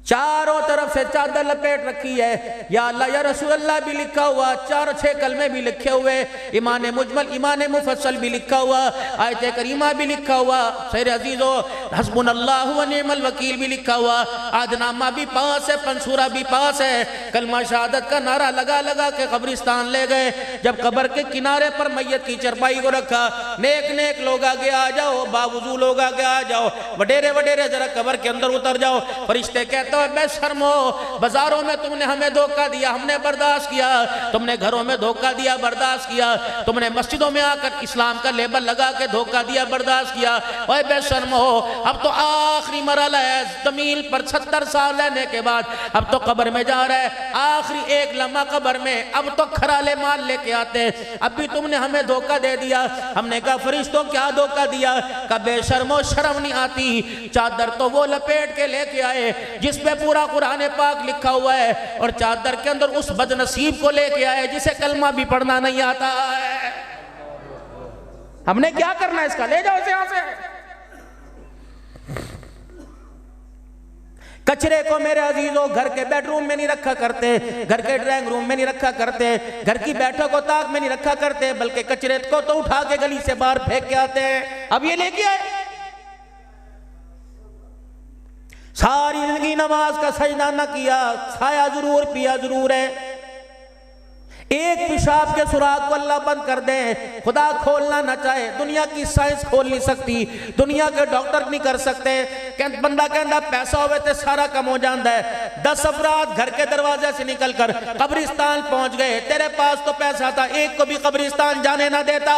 چاروں طرف سے چادر لپیٹ رکھی ہے، یا اللہ یا رسول اللہ بھی لکھا ہوا، 4-6 کلمے بھی لکھے ہوئے، ایمان مجمل ایمان مفصل بھی لکھا ہوا، آیت کریمہ بھی لکھا ہوا، سیر عزیزو حسبنا اللہ و نعم الوکیل بھی لکھا ہوا، عہدنامہ بھی پاس ہے، پنسورہ بھی پاس ہے، کلمہ شہادت کا نعرہ لگا لگا کے قبرستان لے گئے۔ جب قبر کے کنارے پر میت کی چرپائی کو رکھا، نیک لوگ آگے آ جاؤ، باوضو لوگ آگے آ جاؤ، وڈیرے ذرا قبر کے اندر اتر جاؤ۔ فرشتے کہتے بے شرم ہو، بازاروں میں تم نے ہمیں دھوکہ دیا، ہم نے برداشت کیا، تم نے گھروں میں دھوکہ دیا، برداشت کیا، تم نے مسجدوں میں آ کر اسلام کا لیبل لگا کے دھوکہ دیا، برداشت کیا، اوے بے شرم ہو، اب تو آخری مرحلہ ہے، زمین پر 70 سال رہنے کے بعد اب تو قبر میں جا رہا ہے، آخری ایک لمحہ قبر میں، اب تو کھرالے مال لے کے آتے، اب بھی تم نے ہمیں دھوکہ دے دیا۔ ہم نے کہا فرشتوں کیا دھوکہ دیا؟ کہا بے شرم ہو، شرم نہیں آتی، چادر تو وہ لپیٹ کے لے کے آئے جس پہ پورا قرآن پاک لکھا ہوا ہے، اور چادر کے اندر اس بد نصیب کو لے کے آئے جسے کلمہ بھی پڑھنا نہیں آتا ہے۔ ہم نے کیا کرنا ہے اس کا؟ لے جاؤ اسے یہاں سے۔ کچرے کو میرے عزیزوں گھر کے بیڈ روم میں نہیں رکھا کرتے، گھر کے ڈرائنگ روم میں نہیں رکھا کرتے، گھر کی بیٹھک و طاق میں نہیں رکھا کرتے، بلکہ کچرے کو تو اٹھا کے گلی سے باہر پھینک کے آتے ہیں۔ اب یہ لے کے آئے، ساری زندگی نماز کا سجدہ نہ کیا، کھایا ضرور پیا ضرور ہے، ایک پیشاب کے سراغ کو اللہ بند کر دے، خدا کھولنا نہ چاہے، دنیا کی سائنس کھول نہیں سکتی، دنیا کے ڈاکٹر نہیں کر سکتے، بندہ کہندہ پیسہ ہوئے تے سارا کم ہو جاندہ ہے۔ 10 افراد گھر کے دروازے سے نکل کر قبرستان پہنچ گئے، تیرے پاس تو پیسہ تھا، ایک کو بھی قبرستان جانے نہ دیتا۔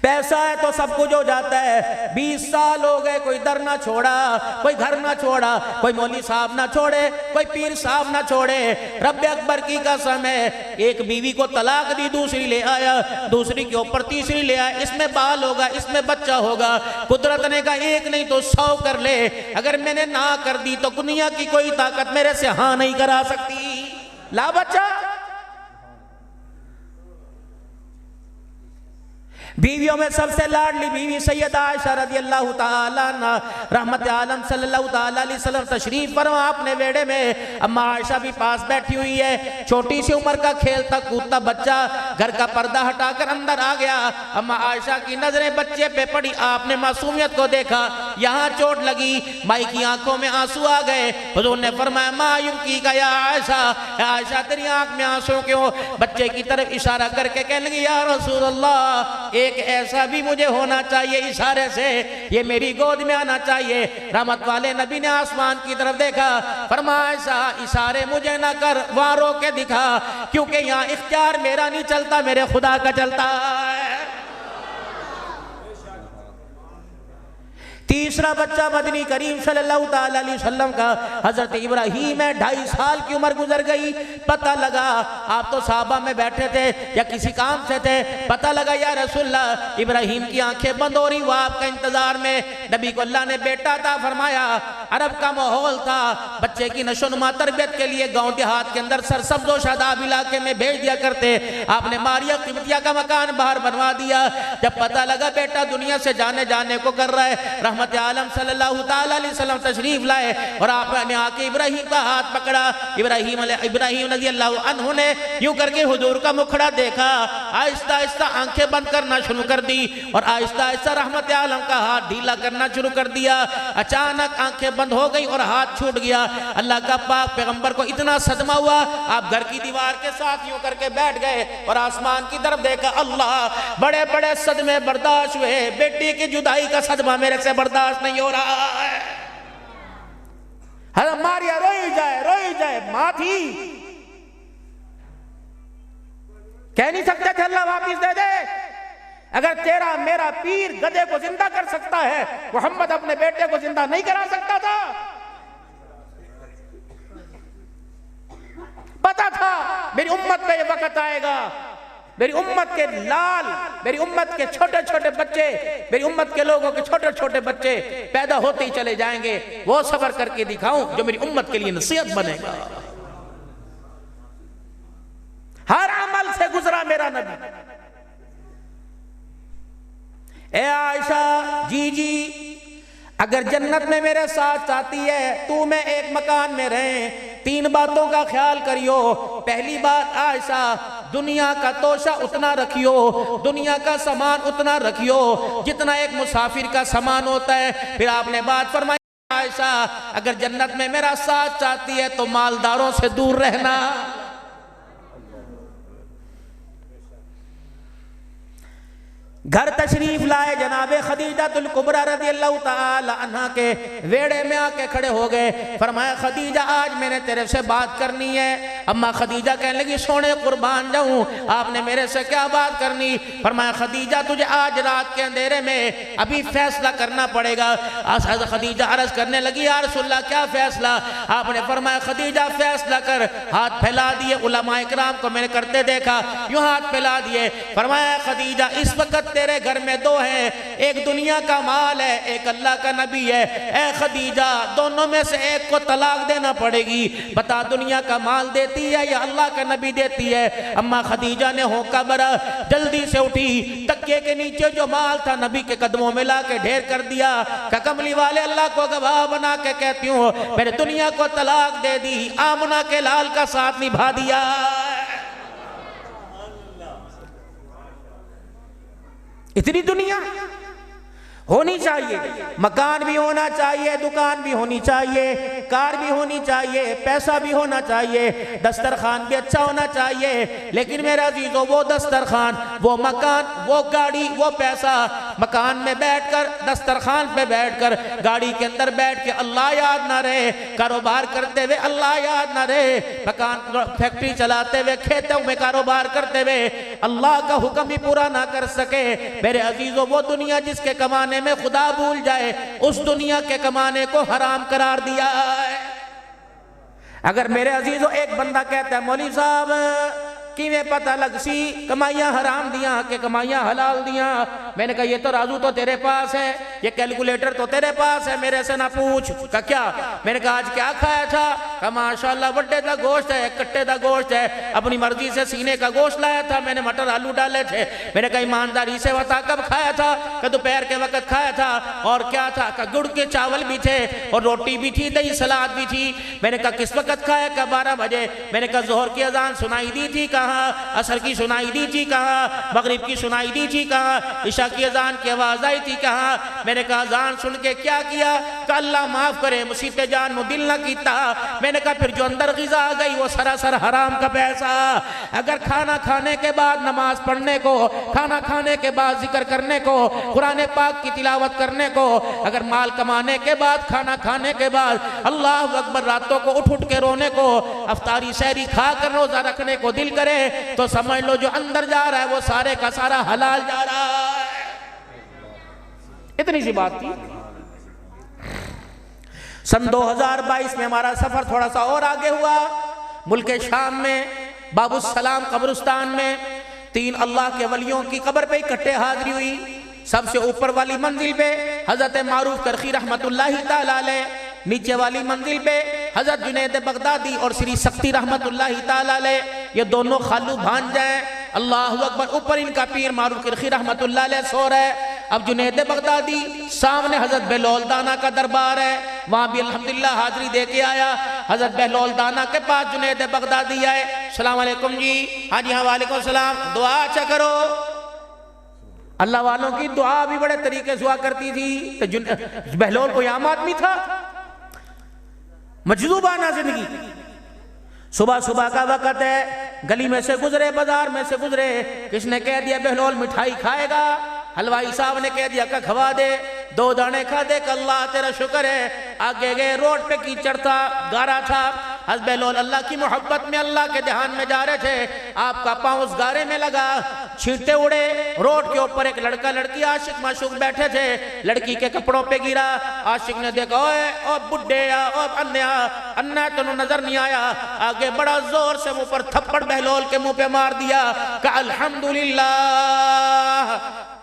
پیسہ ہے تو سب کچھ ہو جاتا ہے۔ 20 سال ہو گئے، کوئی در نہ چھوڑا، کوئی گھر نہ چھوڑا، کوئی مولوی صاحب نہ چھوڑے، کوئی پیر صاحب نہ چھوڑے۔ رب اکبر کی قسم ہے، ایک بیوی کو طلاق دی، دوسری لے آیا، دوسری کے اوپر تیسری لے آیا، اس میں بال ہوگا، اس میں بچہ ہوگا۔ قدرت نے کہا ایک نہیں تو 100 کر لے، اگر میں نے نہ کر دی تو دنیا کی کوئی طاقت میرے سے ہاں نہیں کرا سکتی۔ لا بچہ۔ بیویوں میں سب سے لاڈلی بیوی سیدہ عائشہ رضی اللہ تعالیٰ عنہ، رحمت عالم صلی اللہ تعالیٰ علیہ وسلم تشریف فرما اپنے بیڑے میں، اما عائشہ بھی پاس بیٹھی ہوئی ہے، چھوٹی سی عمر کا کھیلتا کودتا بچہ گھر کا پردہ ہٹا کر اندر آ گیا۔ اما عائشہ کی نظریں بچے پہ پڑی، آپ نے معصومیت کو دیکھا، یہاں چوٹ لگی، مائی کی آنکھوں میں آنسو آ گئے۔ حضور نے فرمایا ما یبکی کا یا عائشہ، عائشہ تیری آنکھ میں آنسو کیوں؟ بچے کی طرف اشارہ کر کے کہنے لگی یا رسول اللہ، ایک ایسا بھی مجھے ہونا چاہیے، اشارے سے یہ میری گود میں آنا چاہیے۔ رحمت والے نبی نے آسمان کی طرف دیکھا، فرمایا ایسا اشارے مجھے نہ کر، وہاں رو کے دکھا، کیونکہ یہاں اختیار میرا نہیں چلتا، میرے خدا کا چلتا ہے۔ تیسرا بچہ مدنی کریم صلی اللہ تعالیٰ علیہ وسلم کا حضرت ابراہیم ہے، 2.5 سال کی عمر گزر گئی، پتہ لگا آپ تو صحابہ میں بیٹھے تھے یا کسی کام سے تھے، پتہ لگا یا رسول اللہ ابراہیم کی آنکھیں بند ہو رہی، وہ آپ کا انتظار میں، نبی کو اللہ نے بیٹا عطا فرمایا، عرب کا ماحول تھا، بچے کی نشو نما تربیت کے لیے گاؤں دیہات کے اندر سرسبز و شاداب علاقے میں بھیج دیا کرتے، آپ نے ماریہ قبطیہ کا مکان باہر بنوا دیا، جب پتہ لگا بیٹا دنیا سے جانے کو کر رہا ہے، رحمت عالم صلی اللہ تعالیٰ علیہ وسلم تشریف لائے اور آپ نے آ کے ابراہیم کا ہاتھ پکڑا، ابراہیم رضی اللہ عنہ نے یوں کر کے حضور کا مکھڑا دیکھا، آہستہ آہستہ آنکھیں بند کرنا شروع کر دی اور آہستہ آہستہ رحمت عالم کا ہاتھ ڈھیلا کرنا شروع کر دیا، اچانک آنکھیں بند ہو گئی اور ہاتھ چھوٹ گیا، اللہ کا پاک پیغمبر کو اتنا صدمہ ہوا، آپ گھر کی دیوار کے ساتھ یوں کر کے بیٹھ گئے اور آسمان کی طرف دیکھا، اللہ بڑے بڑے صدمے برداشت ہوئے، بیٹی کی جدائی کا صدمہ میرے سے برداشت نہیں ہو رہا ہے، حضرت ماریہ روئی جائے، ماں تھی، کہہ نہیں سکتے تھے اللہ واپس دے دے، اگر تیرا میرا پیر گدھے کو زندہ کر سکتا ہے، محمد اپنے بیٹے کو زندہ نہیں کرا سکتا تھا، پتا تھا میری امت پہ یہ وقت آئے گا، میری امت کے لال، میری امت کے چھوٹے چھوٹے بچے، میری امت کے لوگوں کے چھوٹے چھوٹے بچے پیدا ہوتے ہی چلے جائیں گے، وہ صبر کر کے دکھاؤں جو میری امت کے لیے نصیحت بنے گا، ہر عمل سے گزرا میرا نبی، اے عائشہ جی اگر جنت میں میرے ساتھ چاہتی ہے تو میں ایک مکان میں رہیں، 3 باتوں کا خیال کریو، پہلی بات عائشہ دنیا کا توشہ اتنا رکھیو، دنیا کا سامان اتنا رکھیو جتنا ایک مسافر کا سامان ہوتا ہے، پھر آپ نے بات فرمائی عائشہ اگر جنت میں میرا ساتھ چاہتی ہے تو مالداروں سے دور رہنا، گھر تشریف لائے جناب خدیجہ الکبریٰ رضی اللہ تعالی عنہ کے ویڑے میں آ کے کھڑے ہو گئے، فرمایا خدیجہ آج میں نے تیرے سے بات کرنی ہے، اما خدیجہ کہنے لگی سونے قربان جاؤں آپ نے میرے سے کیا بات کرنی، فرمایا خدیجہ تجھے آج رات کے اندھیرے میں ابھی فیصلہ کرنا پڑے گا، خدیجہ عرض کرنے لگی یا رسول اللہ کیا فیصلہ، آپ نے فرمایا خدیجہ فیصلہ کر، ہاتھ پھیلا دیے، علماء اکرام کو میں نے کرتے دیکھا یوں ہاتھ پھیلا دیے، فرمایا خدیجہ اس وقت تیرے گھر میں 2 ہیں، ایک دنیا کا مال ہے ایک اللہ کا نبی ہے، اے خدیجہ دونوں میں سے ایک کو طلاق دینا پڑے گی، بتا دنیا کا مال دیتی ہے یا اللہ کا نبی دیتی ہے، اما خدیجہ نے ہونکا بھرا، جلدی سے اٹھی، تکیے کے نیچے جو مال تھا نبی کے قدموں میں لا کے ڈھیر کر دیا، کہ کملی والے اللہ کو گواہ بنا کے کہتی ہوں میں نے دنیا کو طلاق دے دی، آمنہ کے لال کا ساتھ نبھا دیا، اتنی دنیا ہونی چاہیے، مکان بھی ہونا چاہیے، دکان بھی ہونی چاہیے، کار بھی ہونی چاہیے، پیسہ بھی ہونا چاہیے، دسترخوان بھی اچھا ہونا چاہیے، لیکن میرا عزیزو وہ دسترخوان، وہ مکان، وہ گاڑی، وہ پیسہ، مکان میں بیٹھ کر، دسترخوان پہ بیٹھ کر، گاڑی کے اندر بیٹھ کے اللہ یاد نہ رہے، کاروبار کرتے ہوئے اللہ یاد نہ رہے، مکان فیکٹری چلاتے ہوئے، کھیتوں میں کاروبار کرتے ہوئے اللہ کا حکم بھی پورا نہ کر سکے، میرے عزیزو وہ دنیا جس کے کمانے میں خدا بھول جائے اس دنیا کے کمانے کو حرام قرار دیا ہے، اگر میرے عزیزو ایک بندہ کہتا ہے مولوی صاحب کیویں پتہ لگ سی کمائیاں حرام دیاں کہ کمائیاں حلال دیاں، میں نے کہا یہ تو رازو تو تیرے پاس ہے، یہ کیلکولیٹر تو تیرے پاس ہے، میرے سے نہ پوچھ، کہا کیا، میں نے کہا آج کیا کھایا تھا، کہا ماشاءاللہ وڈے دا گوشت ہے، کٹے دا گوشت ہے، اپنی مرضی سے سینے کا گوشت لایا تھا، میں نے مٹر آلو ڈالے تھے، میں نے کہا ایمانداری سے بتا کب کھایا تھا، کہ دوپہر کے وقت کھایا تھا، اور کیا تھا، کہ گڑ کے چاول بھی تھے اور روٹی بھی تھی، دہی سلاد بھی تھی، میں نے کہا کس وقت کھایا، کہ 12 بجے، میں نے کہا ظہر کی اذان سنائی دی تھی کہاں، عصر کی سنائی دی تھی کہاں، مغرب کی سنائی دی تھی کہاں، عشاء کی اذان کی آواز آئی تھی کہاں، میں نے کہا اذان سن کے کیا کیا، کہ اللہ معاف کرے مصیبت جان مو دل نہ کیتا، میں نے کہا پھر جو اندر غذا آ گئی وہ سراسر حرام کا پیسہ، اگر کھانا کھانے کے بعد نماز پڑھنے کو، کھانا کھانے کے بعد ذکر کرنے کو، قرآن پاک کی تلاوت کرنے کو، اگر مال کمانے کے بعد، کھانا کھانے کے بعد اللہ اکبر راتوں کو اٹھ کے رونے کو، افطاری سحری کھا کر روزہ رکھنے کو دل کرے تو سمجھ لو جو اندر جا رہا ہے وہ سارے کا سارا حلال جا رہا ہے، اتنی سی بات تھی، سن 2022 میں ہمارا سفر تھوڑا سا اور آگے ہوا، ملک شام میں باب السلام قبرستان میں 3 اللہ کے ولیوں کی قبر پہ اکٹھے حاضری ہوئی۔ سب سے اوپر والی منزل پہ حضرت معروف کرخی رحمت اللہ تعالی علیہ، نیچے والی منزل پہ حضرت جنید بغدادی اور سری سختی رحمت اللہ تعالی علیہ، یہ دونوں خالو بھانجے ہیں۔ اللہ اکبر، اوپر ان کا پیر معروف کرخی رحمت اللہ علیہ سو رہا ہے۔ اب جنید بغدادی سامنے حضرت بہلول دانا کا دربار ہے، وہاں بھی الحمدللہ حاضری دے کے آیا۔ حضرت بہلول دانا کے پاس جنید بغدادی آئے، السلام علیکم جی۔ ہاں جی ہاں، وعلیکم السلام، دعا اچھا کرو۔ اللہ والوں کی دعا بھی بڑے طریقے سے ہوا کرتی تھی۔ بہلول کوئی عام آدمی تھا، مجذوبانہ زندگی۔ صبح صبح کا وقت ہے، گلی میں سے گزرے، بازار میں سے گزرے، کس نے کہہ دیا بہلول مٹھائی کھائے گا؟ حلوائی صاحب نے کہہ دیا کہ کھوا دے، 2 دانے کھا دے کہ اللہ تیرا شکر ہے۔ آگے گئے، روڈ پہ کیچڑ تھا، گارا تھا۔ حضرت بہلول اللہ کی محبت میں، اللہ کے دھیان میں جا رہے تھے، آپ کا پاؤں اس گارے میں لگا، چھینٹے اڑے۔ روڈ کے اوپر ایک لڑکا لڑکی عاشق معشوق بیٹھے تھے، لڑکی کے کپڑوں پہ گرا۔ عاشق نے دیکھا، اوے بڈھے، او انیا، انیا تنو نظر نہیں آیا؟ آگے بڑا زور سے منہ پر تھپڑ بہلول کے منہ پہ مار دیا کہ الحمدللہ،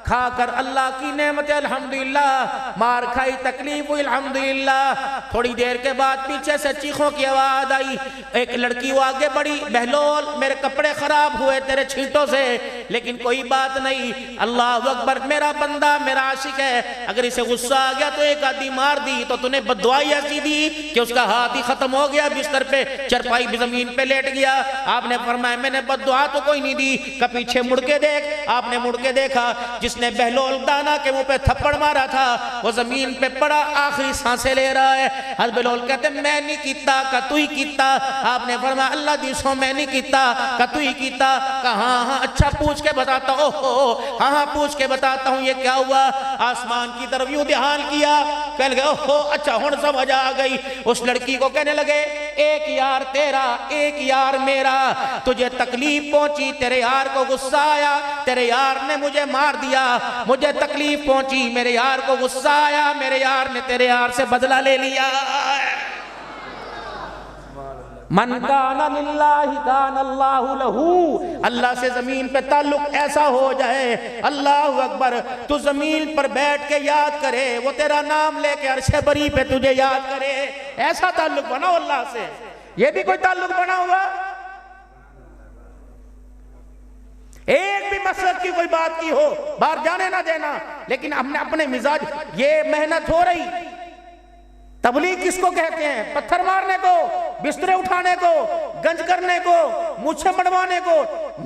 کھا کر اللہ کی نعمت الحمدللہ، مار کھائی تکلیف ہوئی الحمدللہ۔ تھوڑی دیر کے بعد پیچھے سے چیخوں کی آواز آئی، ایک لڑکی وہ آگے بڑھی، بہلول میرے کپڑے خراب ہوئے تیرے چھینٹوں سے، لیکن کوئی بات نہیں، اللہ اکبر، میرا بندہ میرا عاشق ہے، اگر اسے غصہ آ گیا تو ایک آدھی مار دی تو تو نے بددعائی ایسی دی کہ اس کا ہاتھ ہی ختم ہو گیا، بستر پہ چرپائی بھی زمین پہ لیٹ گیا۔ آپ نے فرمایا میں نے بددعا تو کوئی نہیں دی، کہ پیچھے مڑ کے دیکھ۔ آپ نے مڑ کے دیکھا، جس نے بہلول دانا کے منہ پہ تھپڑ مارا تھا وہ زمین پہ پڑا، آخری سانسیں لے رہا ہے۔ حضرت بہلول کہتے ہیں میں نہیں کیتا، کہ تو ہی کیتا۔ آپ نے فرمایا اللہ دیسوں میں نہیں کیتا، کہ تو ہی کیتا۔ کہ ہاں ہاں اچھا پوچھ کے بتاتا ہوں، ہاں پوچھ کے بتاتا ہوں یہ کیا ہوا۔ آسمان کی طرف یوں دھیان کیا، کہنے لگے اوہو اچھا ہن سمجھ آ گئی۔ اس لڑکی کو کہنے لگے ایک یار تیرا ایک یار میرا، تجھے تکلیف پہنچی، تیرے یار کو غصہ آیا، تیرے یار نے مجھے مار دیا، مجھے تکلیف پہنچی، میرے یار کو غصہ آیا، میرے یار نے تیرے یار سے بدلہ لے لیا۔ من کان للہ کان اللہ لہو، اللہ سے زمین پہ تعلق ایسا ہو جائے، اللہ اکبر، تو زمین پر بیٹھ کے یاد کرے، وہ تیرا نام لے کے عرش بری پہ تجھے یاد کرے، ایسا تعلق بناؤ اللہ سے۔ یہ بھی کوئی تعلق بنا ہوا؟ ایک بھی مسجد کی کوئی بات کی ہو، باہر جانے نہ دینا، لیکن ہم نے اپنے مزاج، یہ محنت ہو رہی۔ تبلیغ کس کو کہتے ہیں؟ پتھر مارنے کو، بسترے اٹھانے کو، گنج کرنے کو، مونچھیں مڑوانے کو،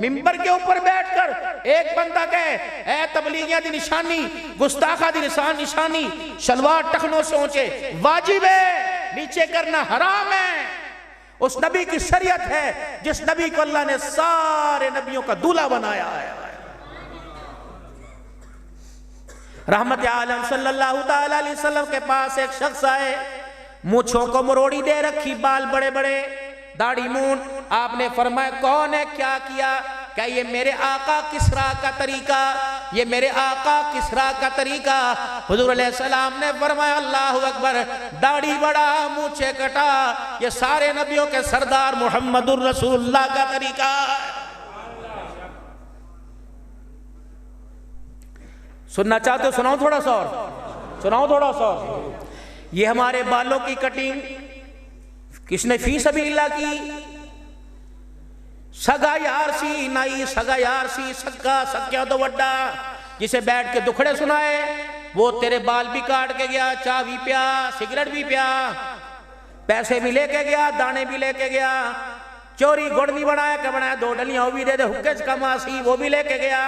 ممبر کے اوپر بیٹھ کر ایک بندہ کہے اے تبلیغیاں دی نشانی، گستاخہ دی نشانی، شلوار ٹخنوں سے اونچے، واجب ہے، نیچے کرنا حرام ہے۔ اس نبی کی شریعت ہے جس نبی کو اللہ نے سارے نبیوں کا دولہا بنایا ہے۔ رحمت عالم صلی اللہ تعالی علیہ وسلم کے پاس ایک شخص آئے، مونچھوں کو مروڑی دے رکھی، بال بڑے بڑے، داڑھی مون۔ آپ نے فرمایا کون ہے، کیا کیا؟ کہ یہ میرے آقا کسرا کا طریقہ، یہ میرے آقا کسرا کا طریقہ۔ حضور علیہ السلام نے فرمایا اللہ اکبر، داڑھی بڑا مونچھیں کٹا، یہ سارے نبیوں کے سردار محمد الرسول اللہ کا طریقہ۔ سننا چاہتے ہو سناؤں تھوڑا سا اور، سناؤں تھوڑا سا اور۔ یہ ہمارے بالوں کی کٹنگ کس نے فی سبیل اللہ کی؟ سگا یار سی نائی، سگا یار سی سگا سکیا تو وڈا، جسے بیٹھ کے دکھڑے سنائے، وہ تیرے بال بھی کاٹ کے گیا، چاہ بھی پیا، سگریٹ بھی پیا، پیسے بھی لے کے گیا، دانے بھی لے کے گیا، چوری گڑ نہیں بنایا کہ بنایا 2 ڈلیاں وہ بھی دے دے، حکج کا ماسی وہ بھی لے کے گیا،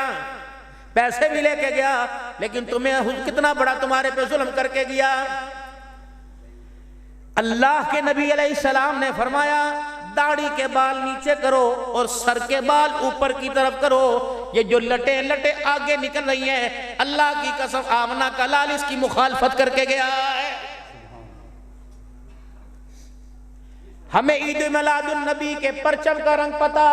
پیسے بھی لے کے گیا، لیکن تمہیں کتنا بڑا تمہارے پہ ظلم کر کے گیا۔ اللہ کے نبی علیہ السلام نے فرمایا داڑھی کے بال نیچے کرو اور سر کے بال اوپر کی طرف کرو۔ یہ جو لٹے لٹے آگے نکل رہی ہیں، اللہ کی قسم آمنہ کا لال اس کی مخالفت کر کے گیا ہے۔ ہمیں عید میلاد النبی کے پرچم کا رنگ پتا،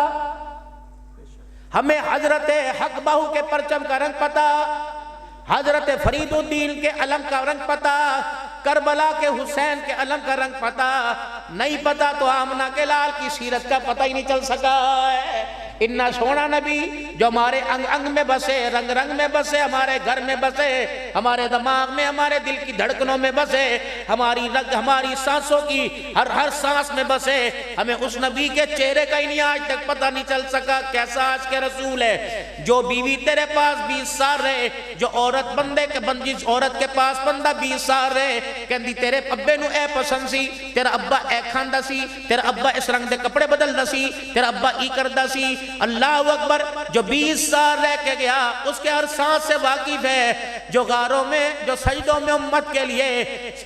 ہمیں حضرت حق بہو کے پرچم کا رنگ پتا، حضرت فرید الدین کے علم کا رنگ پتا، کربلا کے حسین کے علم کا رنگ پتا نہیں پتا تو آمنہ کے لال کی سیرت کا پتہ ہی نہیں چل سکا ہے۔ اتنا سونا نبی جو ہمارے انگ انگ میں بسے، رنگ رنگ میں بسے، ہمارے گھر میں بسے، ہمارے دماغ میں، ہمارے دل کی دھڑکنوں میں بسے، ہماری رگ، ہماری سانسوں کی ہر سانس میں بسے، ہمیں اس نبی کے چہرے کا ہی نہیں آج تک پتہ نہیں چل سکا کیسا آج کے رسول ہے۔ جو بیوی تیرے پاس 20 سال رہے، جو عورت بندے کے جس عورت کے پاس بندہ 20 سال رہے، کہندی تیرے ابے نو اے پسند سی، تیرا ابا اے کھاندا سی، تیرا ابا اس رنگ دے کپڑے بدلدا سی، تیرا ابا ای کردا سی۔ اللہ اکبر، جو 20 سال رہ کے گیا اس کے ہر سانس سے واقف ہے، جو غاروں میں، جو سجدوں میں امت کے لیے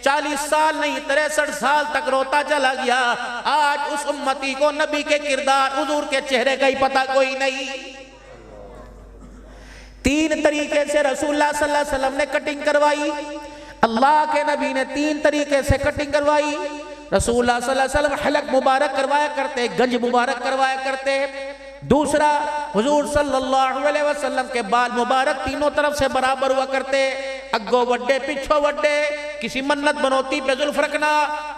40 سال نہیں 63 سال تک روتا چلا گیا، آج اس امتی کو نبی کے کردار، حضور کے چہرے کا ہی پتہ کوئی نہیں۔ 3 طریقے سے رسول اللہ صلی اللہ علیہ وسلم نے کٹنگ کروائی، اللہ کے نبی نے 3 طریقے سے کٹنگ کروائی۔ رسول اللہ صلی اللہ علیہ وسلم حلق مبارک کروایا کرتے، گنج مبارک کروایا کرتے۔ دوسرا، حضور صلی اللہ علیہ وسلم کے بال مبارک تینوں طرف سے برابر ہوا کرتے، اگو وڈے پچھو وڈے، کسی منت بنوتی پہ ظلف رکھنا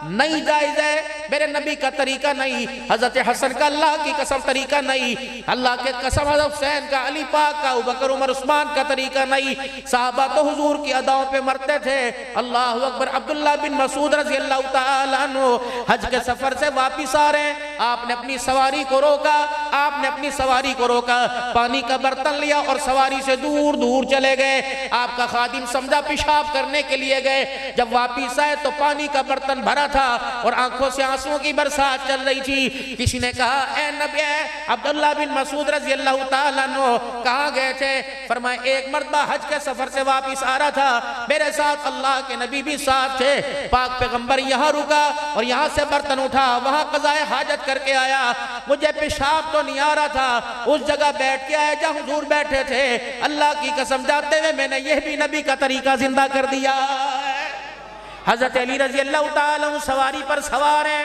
نہیں جائز ہے، میرے نبی کا طریقہ نہیں، حضرت حسن کا اللہ کی قسم طریقہ نہیں، اللہ کے قسم حضرت حسین کا، علی پاک کا، ابوبکر عمر عثمان کا طریقہ نہیں۔ صحابہ تو حضور کی اداؤں پہ مرتے تھے۔ اللہ اکبر، عبداللہ بن مسعود رضی اللہ تعالیٰ عنہ حج کے سفر سے واپس آ رہے ہیں، آپ نے اپنی سواری کو روکا، آپ نے اپنی سواری کو روکا، پانی کا برتن لیا اور سواری سے دور دور چلے گئے۔ آپ کا خادم سمجھا پیشاب کرنے کے لیے گئے، جب واپس آئے تو پانی کا برتن بھرا تھا اور آنکھوں سے آنسوں کی برسات چل رہی تھی۔ کسی نے کہا اے نبی، عبداللہ بن مسعود رضی اللہ تعالیٰ عنہ کہاں گئے تھے؟ فرمایا ایک مرتبہ حج کے سفر سے واپس آ رہا تھا، میرے ساتھ اللہ کے نبی بھی ساتھ تھے، پاک پیغمبر یہاں رکا اور یہاں سے برتن اٹھا، وہاں قضائے حاجت کر کے آیا، مجھے پیشاب تو نہیں آ رہا تھا، اس جگہ بیٹھ کے آیا جہاں حضور بیٹھے تھے، اللہ کی قسم جاتے ہوئے میں نے یہ بھی نبی کا طریقہ زندہ کر دیا۔ حضرت علی رضی اللہ تعالیٰ عنہ سواری پر سوار ہیں،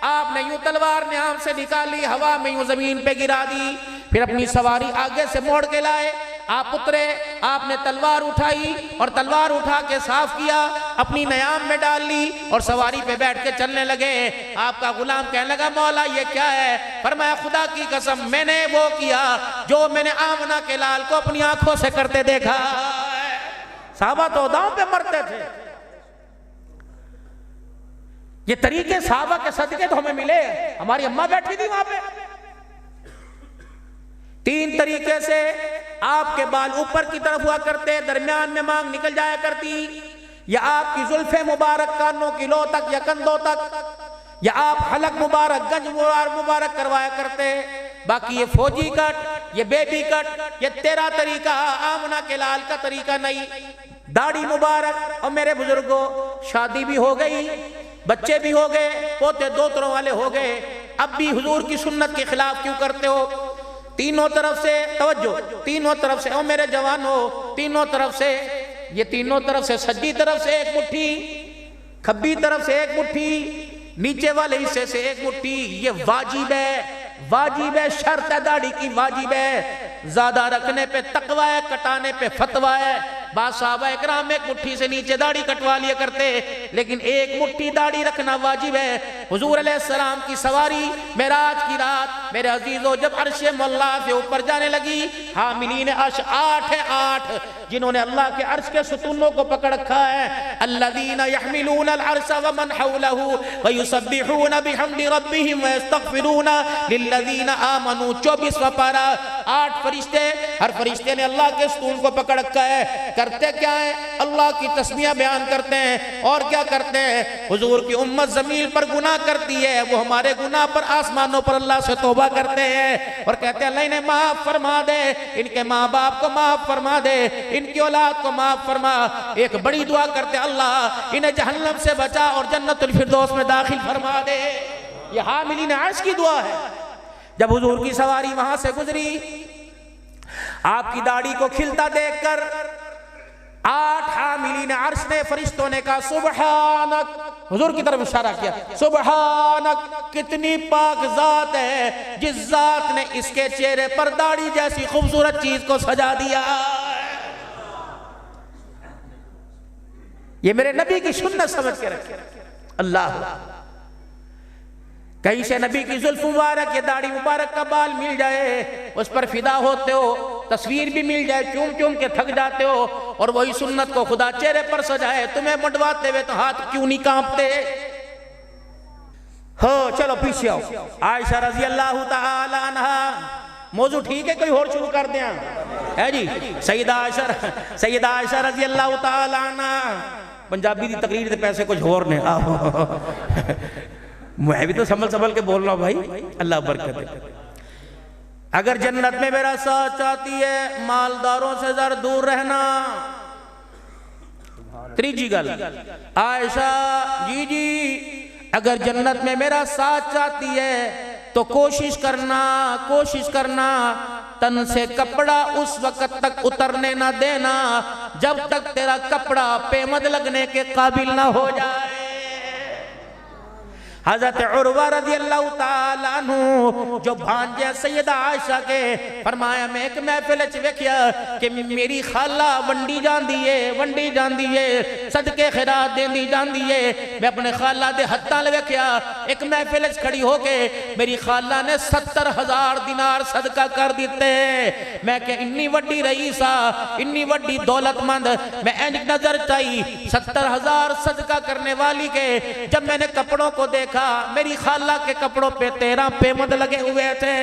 آپ نے یوں تلوار نیام سے نکالی، ہوا میں یوں زمین پہ گرا دی، پھر اپنی سواری آگے سے موڑ کے لائے، آپ اترے، آپ نے تلوار اٹھائی اور تلوار اٹھا کے صاف کیا، اپنی نیام میں ڈال لی اور سواری پہ بیٹھ کے چلنے لگے۔ آپ کا غلام کہنے لگا مولا یہ کیا ہے؟ فرمایا خدا کی قسم میں نے وہ کیا جو میں نے آمنہ کے لال کو اپنی آنکھوں سے کرتے دیکھا۔ صحابہ تو داؤں پہ مرتے تھے، یہ طریقے صحابہ کے صدقے تو ہمیں ملے، ہماری اماں بیٹھی تھی وہاں پہ۔ 3 طریقے سے آپ کے بال اوپر کی طرف ہوا کرتے، درمیان میں مانگ نکل جایا کرتی، یا آپ کی زلفیں مبارک کانوں کی لو تک یا کندھوں تک، یا آپ حلق مبارک گنج مبارک کروایا کرتے۔ باقی یہ فوجی کٹ، یہ بیبی کٹ، یہ تیرا طریقہ، آمنہ کے لال کا طریقہ نہیں۔ داڑھی مبارک، اور میرے بزرگوں شادی بھی ہو گئی، بچے بھی ہو گئے، پوتے دوتروں والے ہو گئے، اب بھی حضور کی سنت کے خلاف کیوں کرتے ہو؟ تینوں طرف سے توجہ، تینوں طرف سے، او میرے جوانو، تینوں طرف سے، یہ تینوں طرف سے، سجی طرف سے ایک مٹھی، کھبی طرف سے ایک مٹھی، نیچے والے حصے سے ایک مٹھی، یہ واجب ہے، واجب ہے، شرط ہے داڑھی کی، واجب ہے، زیادہ رکھنے پہ تقوی ہے، کٹانے پہ فتوی ہے۔ بعض صحابہ اکرام ایک مٹھی سے نیچے داڑھی کٹوا لیا کرتے، لیکن ایک مٹھی داڑھی رکھنا واجب ہے۔ حضور علیہ السلام کی سواری معراج کی رات، میرے عزیزو، جب عرش مولا سے اوپر جانے لگی، حاملین عرش 8 ہیں، 8 جنہوں نے اللہ کے عرش کے ستونوں کو پکڑ رکھا ہے۔ الذین یحملون العرش ومن حولہ ویسبحون بحمد ربہم ویستغفرون للذین آمنوا، 24واں پارہ، 8 فرشتے، ہر فرشتے نے اللہ کے ستون کو پکڑ رکھا ہے، کرتے کیا ہیں؟ اللہ کی تسمیہ بیان کرتے ہیں، اور کیا کرتے ہیں؟ حضور کی امت زمین پر گناہ کرتی ہے، وہ ہمارے گناہ پر آسمانوں پر اللہ سے توبہ کرتے ہیں اور کہتے ہیں اللہ انہیں معاف فرما دے، ان کے ماں باپ کو معاف فرما دے، ان کی اولاد کو معاف فرما۔ ایک بڑی دعا کرتے ہیں اللہ انہیں جہنم سے بچا اور جنت الفردوس میں داخل فرما دے۔ یہ حاملین عرش کی دعا ہے۔ جب حضور کی سواری وہاں سے گزری، آپ کی داڑھی کو کھلتا دیکھ کر 8 حاملین عرش نے، فرشتوں نے کہا سبحانک، حضور کی طرف اشارہ کیا، سبحانک، کتنی پاک ذات ہے جس ذات نے اس کے چہرے پر داڑھی جیسی خوبصورت چیز کو سجا دیا۔ یہ میرے نبی کی سنت سمجھ کے رکھے. اللہ کہیں سے نبی کی زلف مبارک یا داڑھی مبارک کا بال مل جائے, اس پر فدا ہوتے ہو, تصویر بھی مل جائے, چوم چوم کے تھک جاتے ہو, اور وہی سنت کو خدا چہرے پر سجائے, تمہیں منڈواتے ہوئے تو ہاتھ کیوں نہیں کانپتے؟ ہو چلو پیچھے آؤ. عائشہ رضی اللہ تعالی عنہ, موضوع ٹھیک ہے کوئی اور شروع کر دیں ہے جی. سیدہ عائشہ رضی اللہ تعالی عنہ, پنجابی دی تقریر دے پیسے کچھ اور نے, میں بھی تو سنبھل کے بول رہا ہوں بھائی, اللہ برکت دے. اگر جنت میں میرا ساتھ چاہتی ہے مالداروں سے ذرا دور رہنا. تیجی گل, عائشہ جی اگر جنت میں میرا ساتھ چاہتی ہے تو کوشش کرنا تن سے کپڑا اس وقت تک اترنے نہ دینا جب تک تیرا کپڑا پیمد لگنے کے قابل نہ ہو جائے. حضرت عروہ رضی اللہ تعالیٰ عنہ جو بھانجے سیدہ عائشہ کے, فرمایا میں ایک محفل ویکھیا کہ میری خالہ ونڈی جان دیئے صدقے خیرات دیندی جان دیئے. میں اپنے خالہ دے ہتھاں ویکھیا, ایک محفل کھڑی ہو کے میری خالہ نے 70,000 دینار صدقہ کر دیتے. میں کہ انی وڈی رئیسہ, انی وڈی دولت مند, میں اینج نظر چاہی 70,000 صدقہ کرنے والی کے. جب میں نے کپڑوں کو دیکھا میری خالہ کے کپڑوں پہ 13 پیمد لگے ہوئے تھے.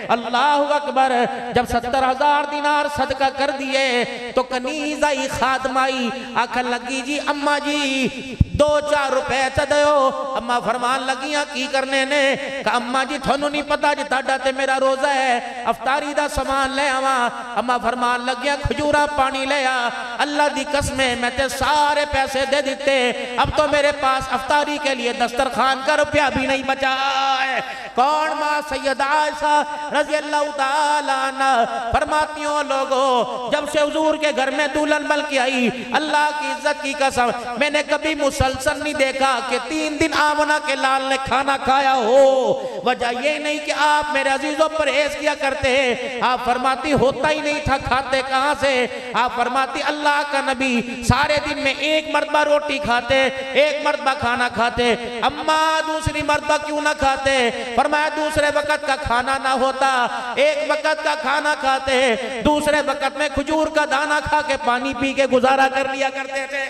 اللہ اکبر. جب 70,000 دینار صدقہ کر دیے تو کنیز آئی, خادم آئی, آکھن لگی جی اماں جی 2-4 روپے چدیو. اماں فرمان لگیاں کی کرنے نے, کہ اماں جی تھونو نہیں پتا جی تاڑا تے میرا روزہ ہے, افطاری دا سامان لے آواں. اماں فرمان لگیاں کھجورا پانی لے آ. اللہ دی قسمیں میں تے سارے پیسے دے دیتے, اب تو میرے پاس افطاری کے لیے دسترخوان کا روپیہ بھی نہیں بچا ہے. کون ماں سیدہ عائشہ رضی اللہ تعالیٰ عنہ فرماتی ہوں لوگوں, جب سے حضور کے گھر میں دلہن بن کے آئی, اللہ کی عزت کی قسم میں نے کبھی مسلسل نہیں دیکھا کہ 3 دن آمنہ کے لال نے کھانا کھایا ہو. وجہ یہ نہیں کہ آپ میرے عزیزوں پرہیز کیا کرتے ہیں, آپ فرماتی ہوتا ہی نہیں تھا, کھاتے کہاں سے؟ آپ فرماتی اللہ کا نبی سارے دن میں 1 مرتبہ روٹی کھاتے, 1 مرتبہ کھانا کھاتے. اماں دوسری مرتبہ کیوں نہ کھاتے؟ فرمایا دوسرے وقت کا کھانا نہ ہوتا, 1 وقت کا کھانا کھاتے, دوسرے وقت میں کھجور کا دانہ کھا کے پانی پی کے گزارا کر لیا کرتے تھے.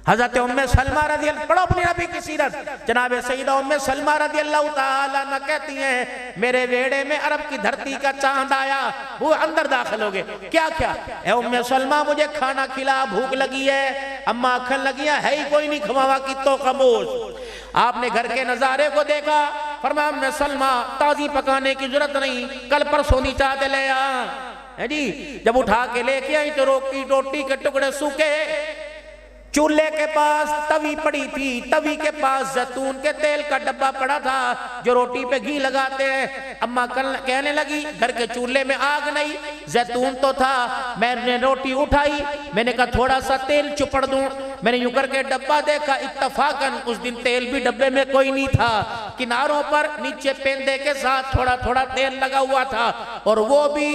حضرت ام سلمہ رضی اللہ, پڑھو اپنی نبی کی سیرت, جناب سیدہ ام سلمہ رضی اللہ تعالیٰ عنہ کہتی ہیں میرے ویڑے میں عرب کی دھرتی کا چاند آیا, وہ اندر داخل ہو گئے. کیا اے ام سلمہ مجھے کھانا کھلا, بھوک لگی ہے. اماں اکھن لگیاں ہے ہی کوئی نہیں کھواوا کی تو خاموش. آپ نے گھر کے نظارے کو دیکھا, فرمایا ام سلمہ تازی پکانے کی ضرورت نہیں, کل پرسوں نہیں چاہتے لے آ جی. جب اٹھا کے لے کے آئی تو روٹی کے ٹکڑے سوکھے, چولہے کے پاس توی پڑی تھی, توی کے پاس زیتون کے تیل کا ڈبہ پڑا تھا جو روٹی پہ گھی لگاتے ہیں. اماں کہنے لگی گھر کے چولہے میں آگ نہیں, زیتون تو تھا. میں نے روٹی اٹھائی, میں نے کہا تھوڑا سا تیل چپڑ دوں. میں نے یوں کر کے ڈبہ دیکھا, اتفاقاً اس دن تیل بھی ڈبے میں کوئی نہیں تھا, کناروں پر نیچے پیندے کے ساتھ تھوڑا تھوڑا تیل لگا ہوا تھا. اور وہ بھی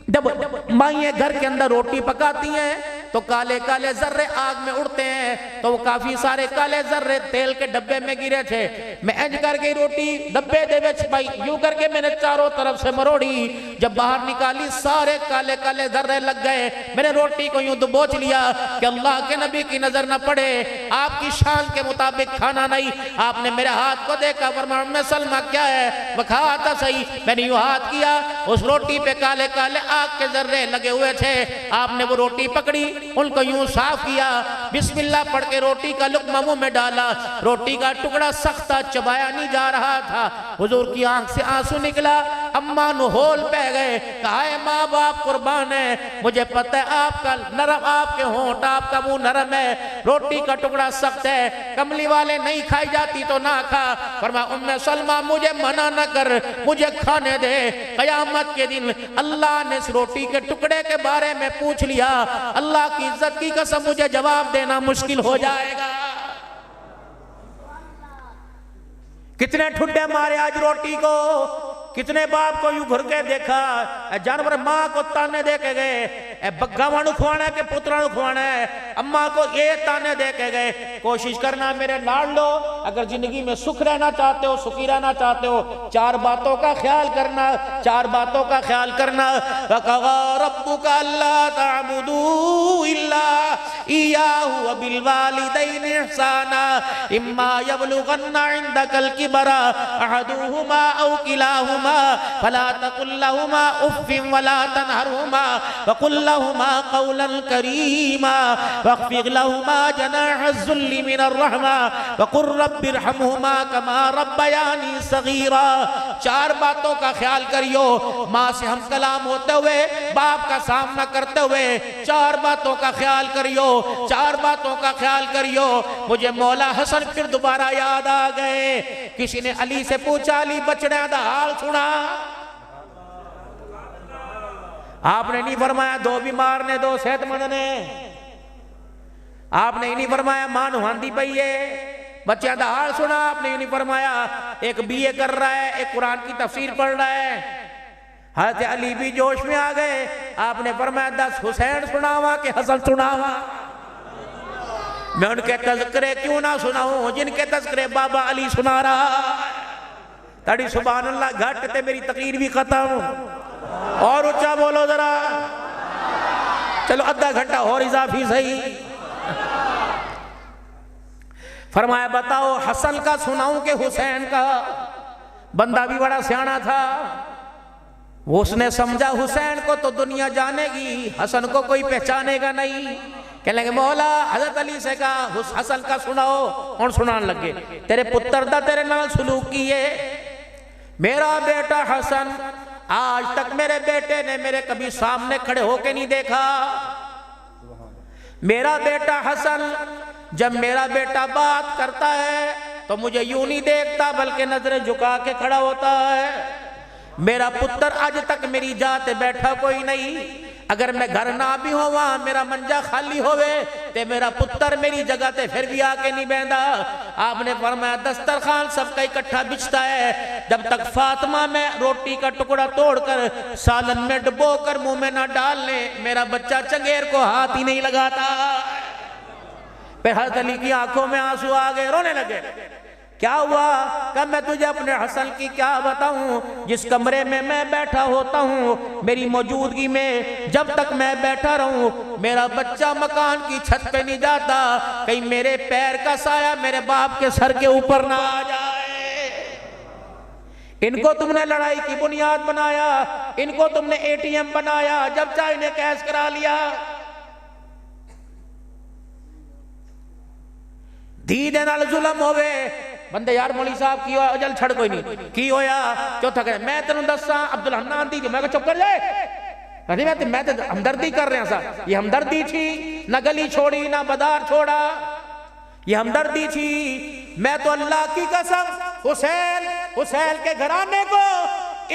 جب مائیں گھر کے اندر روٹی پکاتی ہیں تو کالے کالے ذرے آگ میں اڑتے ہیں, تو وہ کافی سارے کالے ذرے تیل کے ڈبے میں گرے تھے. میں انج کر کے روٹی ڈبے دے وچ پائی, یوں کر کے میں نے چاروں طرف سے مروڑی, جب باہر نکالی سارے کالے کالے ذرے لگ گئے. میں نے روٹی کو یوں دبوچ لیا کہ اللہ کے نبی کی نظر نہ پڑے, آپ کی شان کے مطابق کھانا نہیں. آپ نے میرے ہاتھ کو دیکھا, فرمایا ام سلمہ کیا ہے, بکھا تھا صحیح. میں نے یوں ہاتھ کیا, اس روٹی پہ کالے کالے آگ کے ذرے لگے ہوئے تھے. آپ نے وہ روٹی پکڑی, ان کو یوں صاف کیا, بسم اللہ پڑھ کے روٹی کا لقمہ منہ میں ڈالا. روٹی کا ٹکڑا سخت تھا, چبایا نہیں جا رہا تھا. حضور کی آنکھ سے آنسو نکلا, اماں نہول پہ گئے, کہا ہے ماں باپ قربان ہے, مجھے پتہ ہے آپ کا نرم, آپ کے ہونٹ, آپ کا منہ نرم ہے, روٹی کا ٹکڑا سخت ہے, کملی والے نہیں کھائی جاتی تو نہ کھا. فرمایا ام سلمہ مجھے منع نہ کر, مجھے کھانے دے. قیامت کے دن اللہ نے اس روٹی کے ٹکڑے کے بارے میں پوچھ لیا, اللہ کی عزت کی قسم مجھے جواب دینا مشکل ہو جائے گا. کتنے ٹھڈے مارے آج روٹی کو, کتنے باپ کو یوں گھر کے دیکھا, جانور ماں کو تانے دے کے گئے, بگاواں نو کھوانا ہے کہ پتراں نو کھوانا ہے؟ اماں کو یہ تانے دے کے گئے کوشش کرنا میرے لاڑ لو، اگر زندگی میں سکھ رہنا چاہتے ہو، سکھی رہنا چاہتے ہو، 4 باتوں کا خیال کرنا، 4 باتوں کا خیال کرنا۔ وَقَضَىٰ رَبُّكَ أَلَّا تَعْبُدُوا إِلَّا إِيَّاهُ وَبِالْوَالِدَيْنِ إِحْسَانًا إِمَّا يَبْلُغَنَّ عِندَكَ الْكِبَرَ أَحَدُهُمَا أَوْ كِلَاهُمَا فَلَا تَقُل لَّهُمَا أُفٍّ وَلَا تَنْهَرْهُمَا وَقُل لَّهُمَا قَوْلًا كَرِيمًا وَاخْفِضْ لَهُمَا جَنَاحَ الذُّلِّ مِنَ الرَّحْمَةِ وَقُل رَّبِّ ارْحَمْهُمَا كَمَا رَبَّيَانِي صَغِيرًا۔ 4 باتوں کا خیال کریو، ماں سے ہم کلام ہوتے ہوئے، باپ کا سامنا کرتے ہوئے 4 باتوں کا خیال کریو، 4 باتوں کا خیال کریو۔ مجھے مولا حسن پھر دوبارہ یاد آ گئے۔ کسی نے علی سے پوچھا، علی بچڑیاں دا حال سنا؟ آپ نے نہیں فرمایا 2 بیمار نے 2 صحت مند نے، آپ نے نہیں فرمایا ماں نہاندی پئی ہے، بچیاں دا حال سنا؟ آپ نے نہیں فرمایا ایک BA کر رہا ہے، ایک قرآن کی تفسیر پڑھ رہا ہے۔ حضرت علی بھی جوش میں آ گئے، آپ نے فرمایا 10 حسین سناوا کہ حسن سناوا؟ میں ان کے تذکرے کیوں نہ سناؤں جن کے تذکرے بابا علی سنا رہا؟ تاڑی سبحان اللہ گھٹ تے میری تقریر بھی ختم، اور اچھا بولو ذرا، چلو آدھا گھنٹہ اور اضافی صحیح۔ فرمایا بتاؤ حسن کا سناؤں کہ حسین کا؟ بندہ بھی بڑا سیانا تھا، وہ اس نے سمجھا حسین کو تو دنیا جانے گی، حسن کو کوئی پہچانے گا نہیں۔ کہنے لگے مولا، حضرت علی سے کہا حسن کا سناؤ، اور سنان لگے تیرے پتر دا تیرے نال سلوک کیے، میرا بیٹا حسن آج تک میرے بیٹے نے میرے کبھی سامنے کھڑے ہو کے نہیں دیکھا، میرا بیٹا حسن جب میرا بیٹا بات کرتا ہے تو مجھے یوں نہیں دیکھتا بلکہ نظریں جھکا کے کھڑا ہوتا ہے، میرا پتر آج تک میری جاتے بیٹھا کوئی نہیں، اگر میں گھر نہ بھی ہوں وہاں میرا منجا خالی ہوئے تے میرا پتر میری جگہ تے پھر بھی آکے نہیں بیندہ۔ آپ نے فرمایا دسترخوان سب کا اکٹھا بچتا ہے، جب تک فاطمہ میں روٹی کا ٹکڑا توڑ کر سالن میں ڈبو کر منہ میں نہ ڈال لے میرا بچہ چنگیر کو ہاتھ ہی نہیں لگاتا۔ پھر حضرت علی کی آنکھوں میں آنسو آ گئے، رونے لگے۔ کیا ہوا؟ کہ میں تجھے اپنے حسن کی کیا بتاؤں، جس کمرے میں میں بیٹھا ہوتا ہوں میری موجودگی میں جب تک میں بیٹھا رہوں میرا بچہ مکان کی چھت پہ نہیں جاتا، کہیں میرے پیر کا سایہ میرے باپ کے سر کے اوپر نہ آ جائے۔ ان کو تم نے لڑائی کی بنیاد بنایا، ان کو تم نے ATM بنایا، جب چاہے انہیں کیش کرا لیا۔ دیدے نال ظلم ہوئے بندے یار مولی صاحب کی ہویا اجل چھڑ کوئی نہیں کی ہویا کیوں تھا کرے میں تنوں دساں عبدالحنان دی میں کہا چپ کر جائے میں تو ہمدردی کر رہے ہیں صاحب، یہ ہمدردی تھی، نہ گلی چھوڑی نہ بازار چھوڑا، یہ ہمدردی تھی۔ میں تو اللہ کی قسم حسین کے گھرانے کو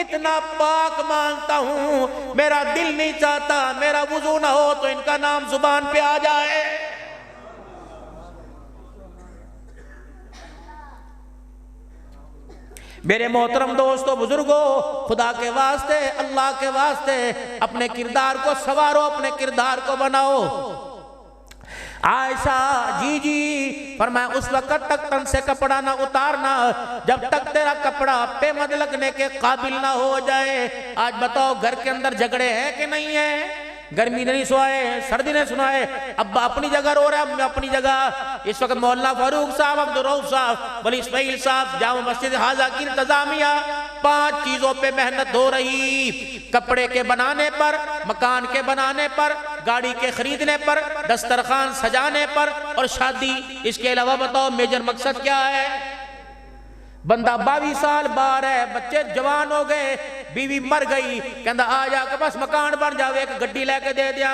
اتنا پاک مانتا ہوں، میرا دل نہیں چاہتا میرا وضو نہ ہو تو ان کا نام زبان پہ آ جائے۔ میرے محترم دوستو بزرگو، خدا کے واسطے اللہ کے واسطے اپنے کردار کو سوارو، اپنے کردار کو بناؤ۔ عائشہ جی فرمایا اس وقت تک تن سے کپڑا نہ اتارنا جب تک تیرا کپڑا پہ مد لگنے کے قابل نہ ہو جائے۔ آج بتاؤ گھر کے اندر جھگڑے ہیں کہ نہیں ہیں؟ گرمی نے نہیں سوائے، سردی نے سنائے، ابا اپنی جگہ رو رہا ہے، اپنی جگہ۔ اس وقت مولانا فاروق صاحب، عبدالرؤف صاحب، ولی اسماعیل صاحب، جامع مسجد حاضہ کی انتظامیہ 5 چیزوں پہ محنت ہو رہی، کپڑے کے بنانے پر، مکان کے بنانے پر، گاڑی کے خریدنے پر، دسترخوان سجانے پر اور شادی۔ اس کے علاوہ بتاؤ میجر مقصد کیا ہے؟ بندہ 22 سال بار ہے، بچے جوان ہو گئے، بیوی مر گئی، کہندہ آ جا کے بس مکان بن جاوے، ایک گڈی لے کے دے دیا،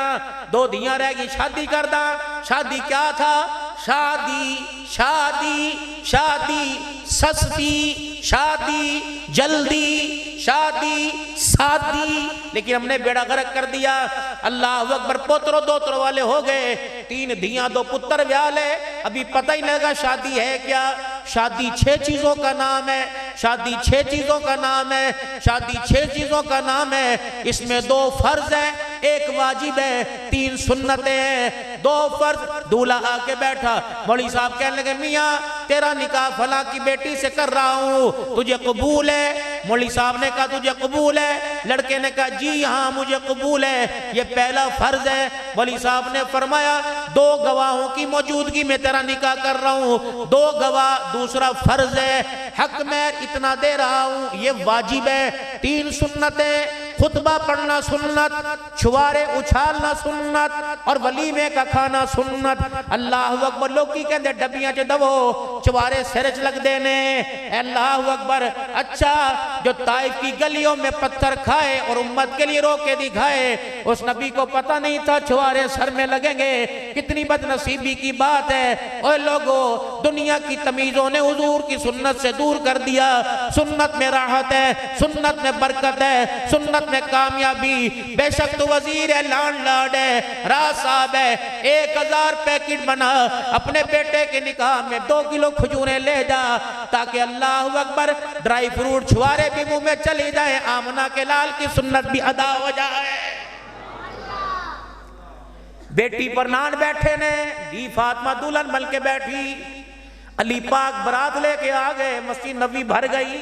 2 دھیاں رہ گئی، شادی کر دا۔ شادی کیا تھا؟ شادی شادی شادی سستی، شادی جلدی، شادی سادی، لیکن ہم نے بیڑا غرق کر دیا۔ اللہ اکبر، پوترو دوترو والے ہو گئے، 3 دھیاں 2 پتر ویالے، ابھی پتہ ہی نہیں لگا شادی ہے کیا۔ شادی 6 چیزوں کا نام ہے، شادی 6 چیزوں کا نام ہے، شادی 6 چیزوں کا نام ہے، اس میں 2 فرض ہیں، ایک واجب ہے، 3 سنتیں ہیں، 2 فرض۔ دولہا آ کے بیٹھا، مولوی صاحب کہنے لگے میاں تیرا نکاح فلاں کی بیٹی سے کر رہا ہوں، تجھے قبول ہے؟ مولوی صاحب نے کہا تجھے قبول ہے؟ لڑکے نے کہا جی ہاں مجھے قبول ہے، یہ پہلا فرض ہے۔ مولوی صاحب نے فرمایا 2 گواہوں کی موجودگی میں تیرا نکاح کر رہا ہوں، 2 گواہ دوسرا فرض ہے، حق مہر اتنا دے رہا ہوں یہ واجب ہے۔ 3 سنتیں، خطبہ پڑھنا سنت، چھوارے اچھالنا سنت، اور ولیمے کا کھانا سنت۔ اللہ اکبر، لوگ کی کہندے ڈبیاں چے دو چھوارے سرچ لگ دینے، اللہ اکبر۔ اچھا جو طائف کی گلیوں میں پتھر کھائے اور امت کے لیے روکے دکھائے، اس نبی کو پتہ نہیں تھا چھوارے سر میں لگیں گے، کتنی بد نصیبی کی بات ہے۔ اوہ لوگو، دنیا کی تمیزوں نے حضور کی سنت سے دور کر دیا۔ سنت میں راحت ہے، سنت میں برکت ہے، سنت میں کامیابی۔ بے شک تو وزیر ہے، لانڈ لاڈ ہے، راز صاحب ہے، 1000 پیکٹ بنا اپنے بیٹے کے نکاح میں 2 کلو کھجوریں لے جا، تاکہ اللہ اکبر ڈرائی فروٹ چھوارے بھی منہ میں چلی جائے، آمنہ کے لال کی سنت بھی ادا ہو جائے۔ بیٹی پر نان بیٹھے نے، دی فاطمہ دلہن بن کے بیٹھی، علی پاک برات لے کے آگئے، مسجد نبی بھر گئی۔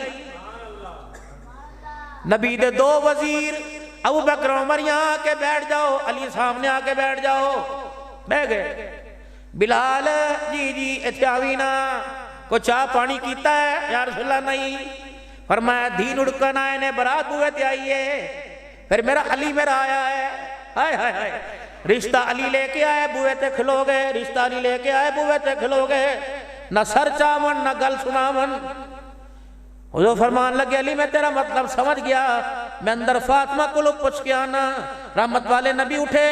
نبی دے 2 وزیر ابو بکر عمر یہاں آ کے بیٹھ جاؤ، علی سامنے آ کے بیٹھ جاؤ، بیٹھ گئے۔ بلال جی اتیاوینا کو چاہ پانی کیتا ہے؟ یا رسول اللہ نہیں۔ فرمایا دین اڑکن آئے نے برات بوئے تے آئیے، پھر میرا علی میرا آیا ہے، ہائے ہائے ہائے، رشتہ علی لے کے آئے بوئے تے کھلو گئے، رشتہ علی لے کے آئے بوئے تے کھلو گئے، نہ سر چاون نہ گل سناون۔ حضور فرمان لگے علی میں تیرا مطلب سمجھ گیا، میں اندر فاطمہ کو لوگ پوچھ کے آنا۔ رحمت والے نبی اٹھے،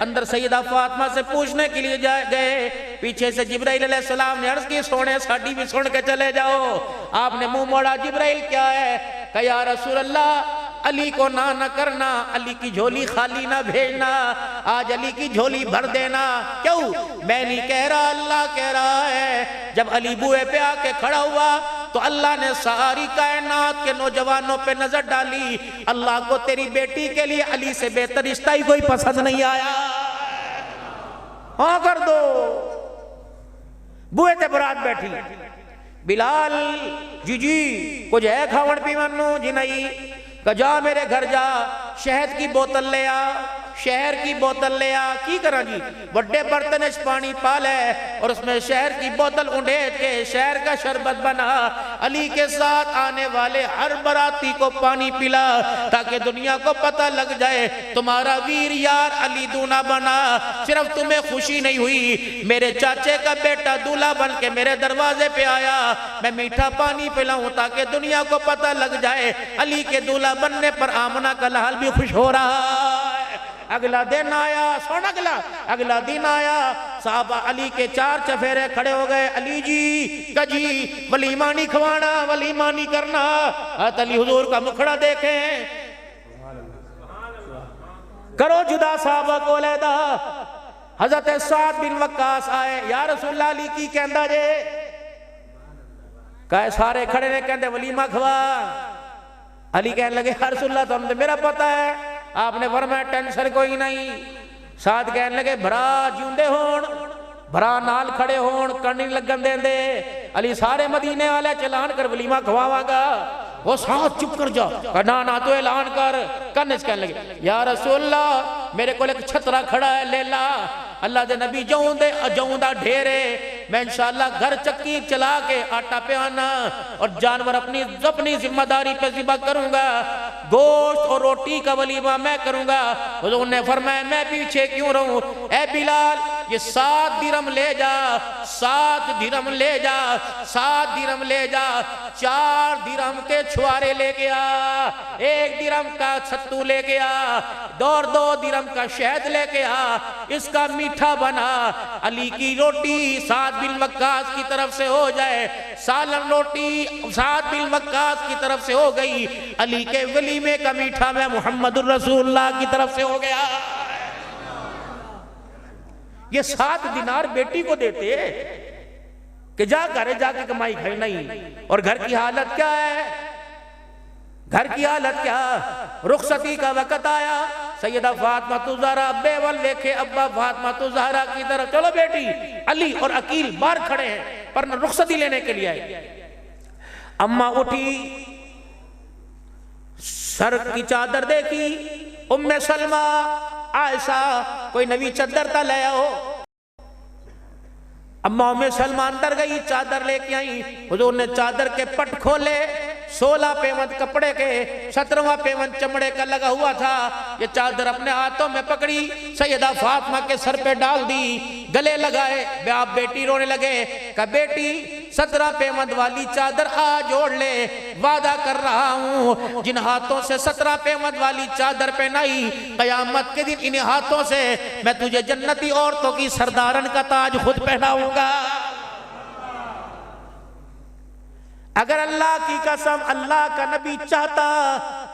اندر سیدہ فاطمہ سے پوچھنے کے لیے گئے، پیچھے سے جبرائیل علیہ السلام نے عرض کی سونے ساڑھی بھی سن کے چلے جاؤ۔ آپ نے منہ موڑا، جبرائیل کیا ہے؟ کہ یا رسول اللہ علی کو نہ کرنا، علی کی جھولی خالی نہ بھیجنا، آج علی کی جھولی بھر دینا۔ کیوں؟ میں نہیں کہہ رہا، اللہ کہہ رہا ہے۔ جب علی بوئے پہ آ کے کھڑا ہوا تو اللہ نے ساری کائنات کے نوجوانوں پہ نظر ڈالی، اللہ کو تیری بیٹی کے لیے علی سے بہتر رشتہ ہی کوئی پسند نہیں آیا، ہاں کر دو۔ بوئے تے برات بیٹھی، بلال جی کچھ ہے کھاون پیونو؟ جی نہیں۔ کہ جا میرے گھر جا، شہد کی بوتل لے آ، شہر کی بوتل لے آ۔ کی کرا جی؟ بڑے برتنش پانی پالے اور اس میں شہر کی بوتل انڈیٹ کے شہر کا شربت بنا، علی کے ساتھ آنے والے ہر براتی کو پانی پلا، تاکہ دنیا کو پتہ لگ جائے تمہارا ویر یار علی دولہا بنا۔ صرف تمہیں خوشی نہیں ہوئی، میرے چاچے کا بیٹا دولہا بن کے میرے دروازے پہ آیا، میں میٹھا پانی پلاؤں تاکہ دنیا کو پتہ لگ جائے علی کے دولہا بننے پر آمنہ کا لحال بھی خوش ہو رہا ہے۔ اگلا دن آیا، سن اگلا دن آیا، صحابہ علی کے 4 چفیرے کھڑے ہو گئے، علی جی کجی ولیمہ نہیں کھوانا، ولیمہ نہیں کرنا۔ حضرت علی حضور کا مکھڑا دیکھیں، کرو جدا صحابہ کو علیحدہ۔ حضرت سعد بن وقاص آئے، یا رسول اللہ علی کی کہندہ جے؟ کہے سارے کھڑے نے کہندے ولیمہ کھوا۔ علی کہنے لگے یا رسول اللہ تو میرا پتہ ہے۔ آپ نے فرمایا ٹینشن کوئی نہیں۔ سعد کہنے لگے بھرا جیوندے ہون، بھرا نال کھڑے ہون، کرنی لگن دیں دے۔ علی سارے مدینے والے چلان کر ولیمہ کھواوا گا۔ وہ سعد چپ کر جا، نا تو اعلان کر۔ کنس کہنے لگے یا رسول اللہ میرے کو ایک چھترا کھڑا ہے، لے لا۔ اللہ دے نبی جوندہ ڈھیرے، میں انشاءاللہ گھر چکی چلا کے آٹا پہ آنا اور جانور اپنی ذمہ داری پہ ذبح کروں گا، گوشت اور روٹی کا ولیمہ میں کروں گا۔ حضور نے فرمایا میں پیچھے کیوں رہوں؟ اے بلال یہ 7 درہم لے جا، 7 درہم لے جا، 7 درہم لے جا، 4 درہم کے چھوارے لے گیا، 1 درہم کا ستو لے گیا، 2 درہم کا شہد لے گیا، اس کا میٹھا بنا۔ علی کی روٹی سعد بن وقاص کی طرف سے ہو جائے، سالن روٹی سعد بن وقاص کی طرف سے ہو گئی، علی کے ولیمے کا میٹھا میں محمد الرسول اللہ کی طرف سے ہو گیا۔ یہ 7 دینار بیٹی کو دیتے کہ جا گھر جا کے کمائی کھائی نہیں۔ اور گھر کی حالت کیا ہے؟ گھر کی حالت کیا؟ رخصتی کا وقت آیا، سیدہ فاطمہ زہرا بیول دیکھے ابا فاطمہ زہرا کی طرف، چلو بیٹی، علی اور عقیل باہر کھڑے ہیں پر رخصتی لینے کے لیے آئے۔ اماں اٹھی، سر کی چادر دیکھی، ام سلمہ، عائشہ کوئی نوی چادر تا لے آؤ۔ اماں ام سلمہ اندر گئی، چادر لے کے آئی، حضور نے چادر کے پٹ کھولے، 16 پیوند کپڑے کے، 17واں پیوند چمڑے کا لگا ہوا تھا، یہ چادر اپنے ہاتھوں میں پکڑی، سیدہ فاطمہ کے سر پہ ڈال دی، گلے لگائے، باپ بیٹی رونے لگے، کہا بیٹی 17 پیوند والی چادر آج اوڑھ لے، وعدہ کر رہا ہوں جن ہاتھوں سے 17 پیوند والی چادر پہنائی، قیامت کے دن ان ہاتھوں سے میں تجھے جنتی عورتوں کی سردارن کا تاج خود پہناؤں گا۔ اگر اللہ کی قسم اللہ کا نبی چاہتا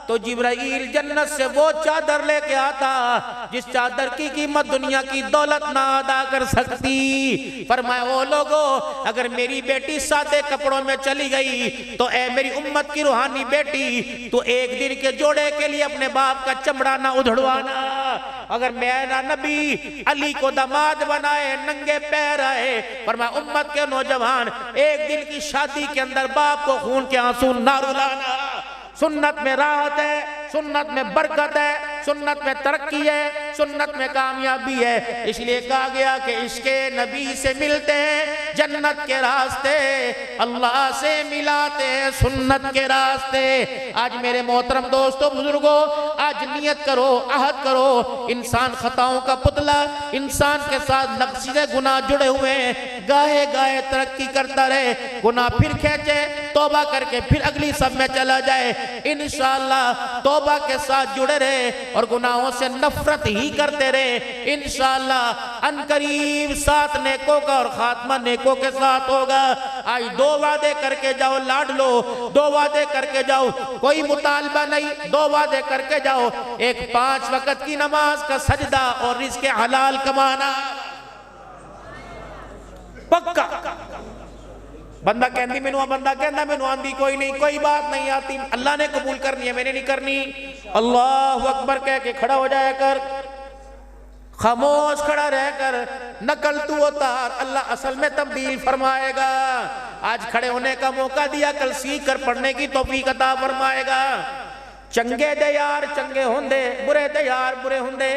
تو جبرائیل جنت سے وہ چادر لے کے آتا جس چادر کی قیمت دنیا کی دولت نہ ادا کر سکتی۔ فرمایا او لوگو، اگر میری بیٹی سادے کپڑوں میں چلی گئی تو اے میری امت کی روحانی بیٹی، تو ایک دن کے جوڑے کے لیے اپنے باپ کا چمڑا نہ ادھڑوانا۔ اگر میرا نبی علی کو داماد بنائے، ننگے پیر آئے، فرمایا امت کے نوجوان ایک دن کی شادی کے اندر باپ کو خون کے آنسو نہ رلانا۔ سنت میں راحت ہے، سنت میں برکت ہے، سنت میں ترقی ہے، سنت میں کامیابی ہے۔ اس لیے کہا گیا کہ عشق نبی سے ملتے ہیں جنت کے راستے، اللہ سے ملاتے ہیں سنت کے راستے۔ آج میرے محترم دوستو بزرگوں، آج نیت کرو، عہد کرو، انسان خطاؤں کا پتلا، انسان کے ساتھ لفظ گناہ جڑے ہوئے ہیں، گاہے گاہے ترقی کرتا رہے، گناہ پھر کھینچے، توبہ کر کے پھر اگلی سب میں چلا جائے، انشاءاللہ توبہ کے ساتھ جڑے رہے اور گناہوں سے نفرت ہی کرتے رہے، انشاءاللہ ان قریب ساتھ نیکوں کا اور خاتمہ نیکوں کے ساتھ ہوگا۔ آج 2 وعدے کر کے جاؤ، لاڈ لو، 2 وعدے کر کے جاؤ، کوئی مطالبہ نہیں، 2 وعدے کر کے جاؤ، ایک 5 وقت کی نماز کا سجدہ اور رزق حلال کمانا پکا۔ بندہ کہندی میں نو، بندہ کہندہ میں نو آندھی کوئی نہیں، کوئی بات نہیں آتی، اللہ نے قبول کرنی ہے، میں نے نہیں کرنی۔ اللہ اکبر کہہ کے کھڑا ہو جائے کر، خاموش کھڑا رہ کر، نقل تو اتار، اللہ اصل میں تبدیل فرمائے گا۔ آج کھڑے ہونے کا موقع دیا، کل سیکھ کر پڑھنے کی توفیق عطا فرمائے گا۔ چنگے دے یار چنگے ہوندے، برے دے یار برے ہوندے۔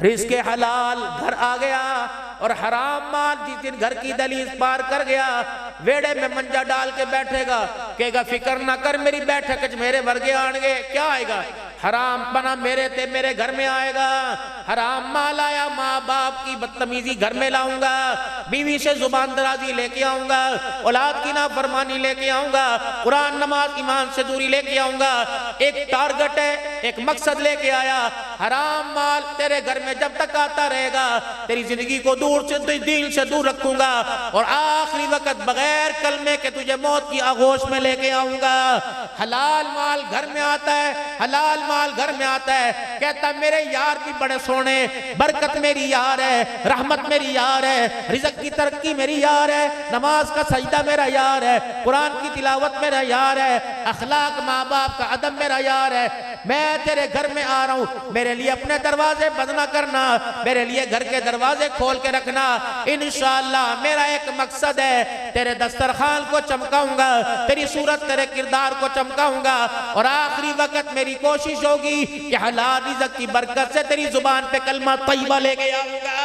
رزق حلال گھر آ گیا اور حرام مال جس دن گھر کی دہلیز پار کر گیا، ویڑے میں منجا ڈال کے بیٹھے گا، کہے گا فکر نہ کر میری بیٹھک میرے ورگے آنگے، کیا آئے گا؟ حرام بنا میرے تے میرے گھر میں آئے گا، حرام مال آیا ماں باپ کی بدتمیزی گھر میں لاؤں گا، بیوی سے زبان درازی لے کے آؤں گا، اولاد کی نافرمانی لے کے آؤں گا، قرآن نماز ایمان سے دوری لے کے آؤں گا۔ ایک ٹارگٹ ہے، ایک مقصد لے کے آیا، حرام مال تیرے گھر میں جب تک آتا رہے گا تیری زندگی کو دور سے دین سے دور رکھوں گا، اور آخری وقت بغیر کلمے کے تجھے موت کی آغوش میں لے کے آؤں گا۔ حلال مال گھر میں آتا ہے، حلال مال گھر میں آتا ہے، کہتا میرے یار بھی بڑے سونے، برکت میری یار ہے، رحمت میری یار ہے، رزق کی ترقی میری یار ہے، نماز کا سجدہ میرا یار ہے، قرآن کی تلاوت میرا یار ہے، اخلاق ماں باپ کا ادب میرا یار ہے۔ میں تیرے گھر میں آ رہا ہوں، میرے لیے اپنے دروازے بند نہ کرنا، میرے لیے گھر کے دروازے کھول کے رکھنا۔ انشاءاللہ میرا ایک مقصد ہے، تیرے دسترخوان کو چمکاؤں گا، تیری صورت تیرے کردار کو چمکاؤں گا، اور آخری وقت میری کوشش ہوگی کہ حلال رزق کی برکت سے تیری زبان پہ کلمہ طیبہ لے کے آؤں گا۔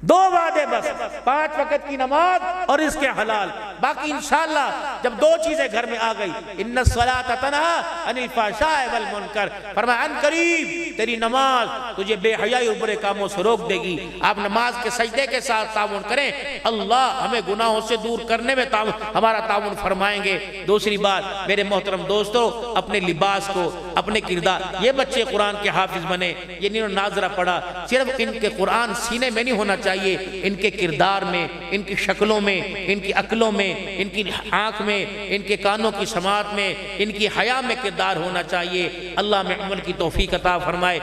2 وعدے بس، 5 وقت کی نماز اور اس کے حلال، باقی انشاءاللہ جب 2 چیزیں گھر میں آ گئی، ان الصلاۃ تنہی عن الفحشاء والمنکر، فرمایا ان قریب تیری نماز تجھے بے حیائی اور برے کاموں سے روک دے گی۔ آپ نماز کے سجدے کے ساتھ تعاون کریں، اللہ ہمیں گناہوں سے دور کرنے میں ہمارا تعاون فرمائیں گے۔ دوسری بات میرے محترم دوستو، اپنے لباس کو، اپنے کردار، یہ بچے قرآن کے حافظ بنے، یہ نہیں ناظرہ پڑھا، صرف ان کے قرآن سینے میں نہیں ہونا چاہیے، ان کے کردار میں، ان کی شکلوں میں، ان کی عقلوں میں، ان کی آنکھ میں، ان کے کانوں کی سماعت میں، ان کی حیا میں کردار ہونا چاہیے۔ اللہ میں عمل کی توفیق عطا فرمائے۔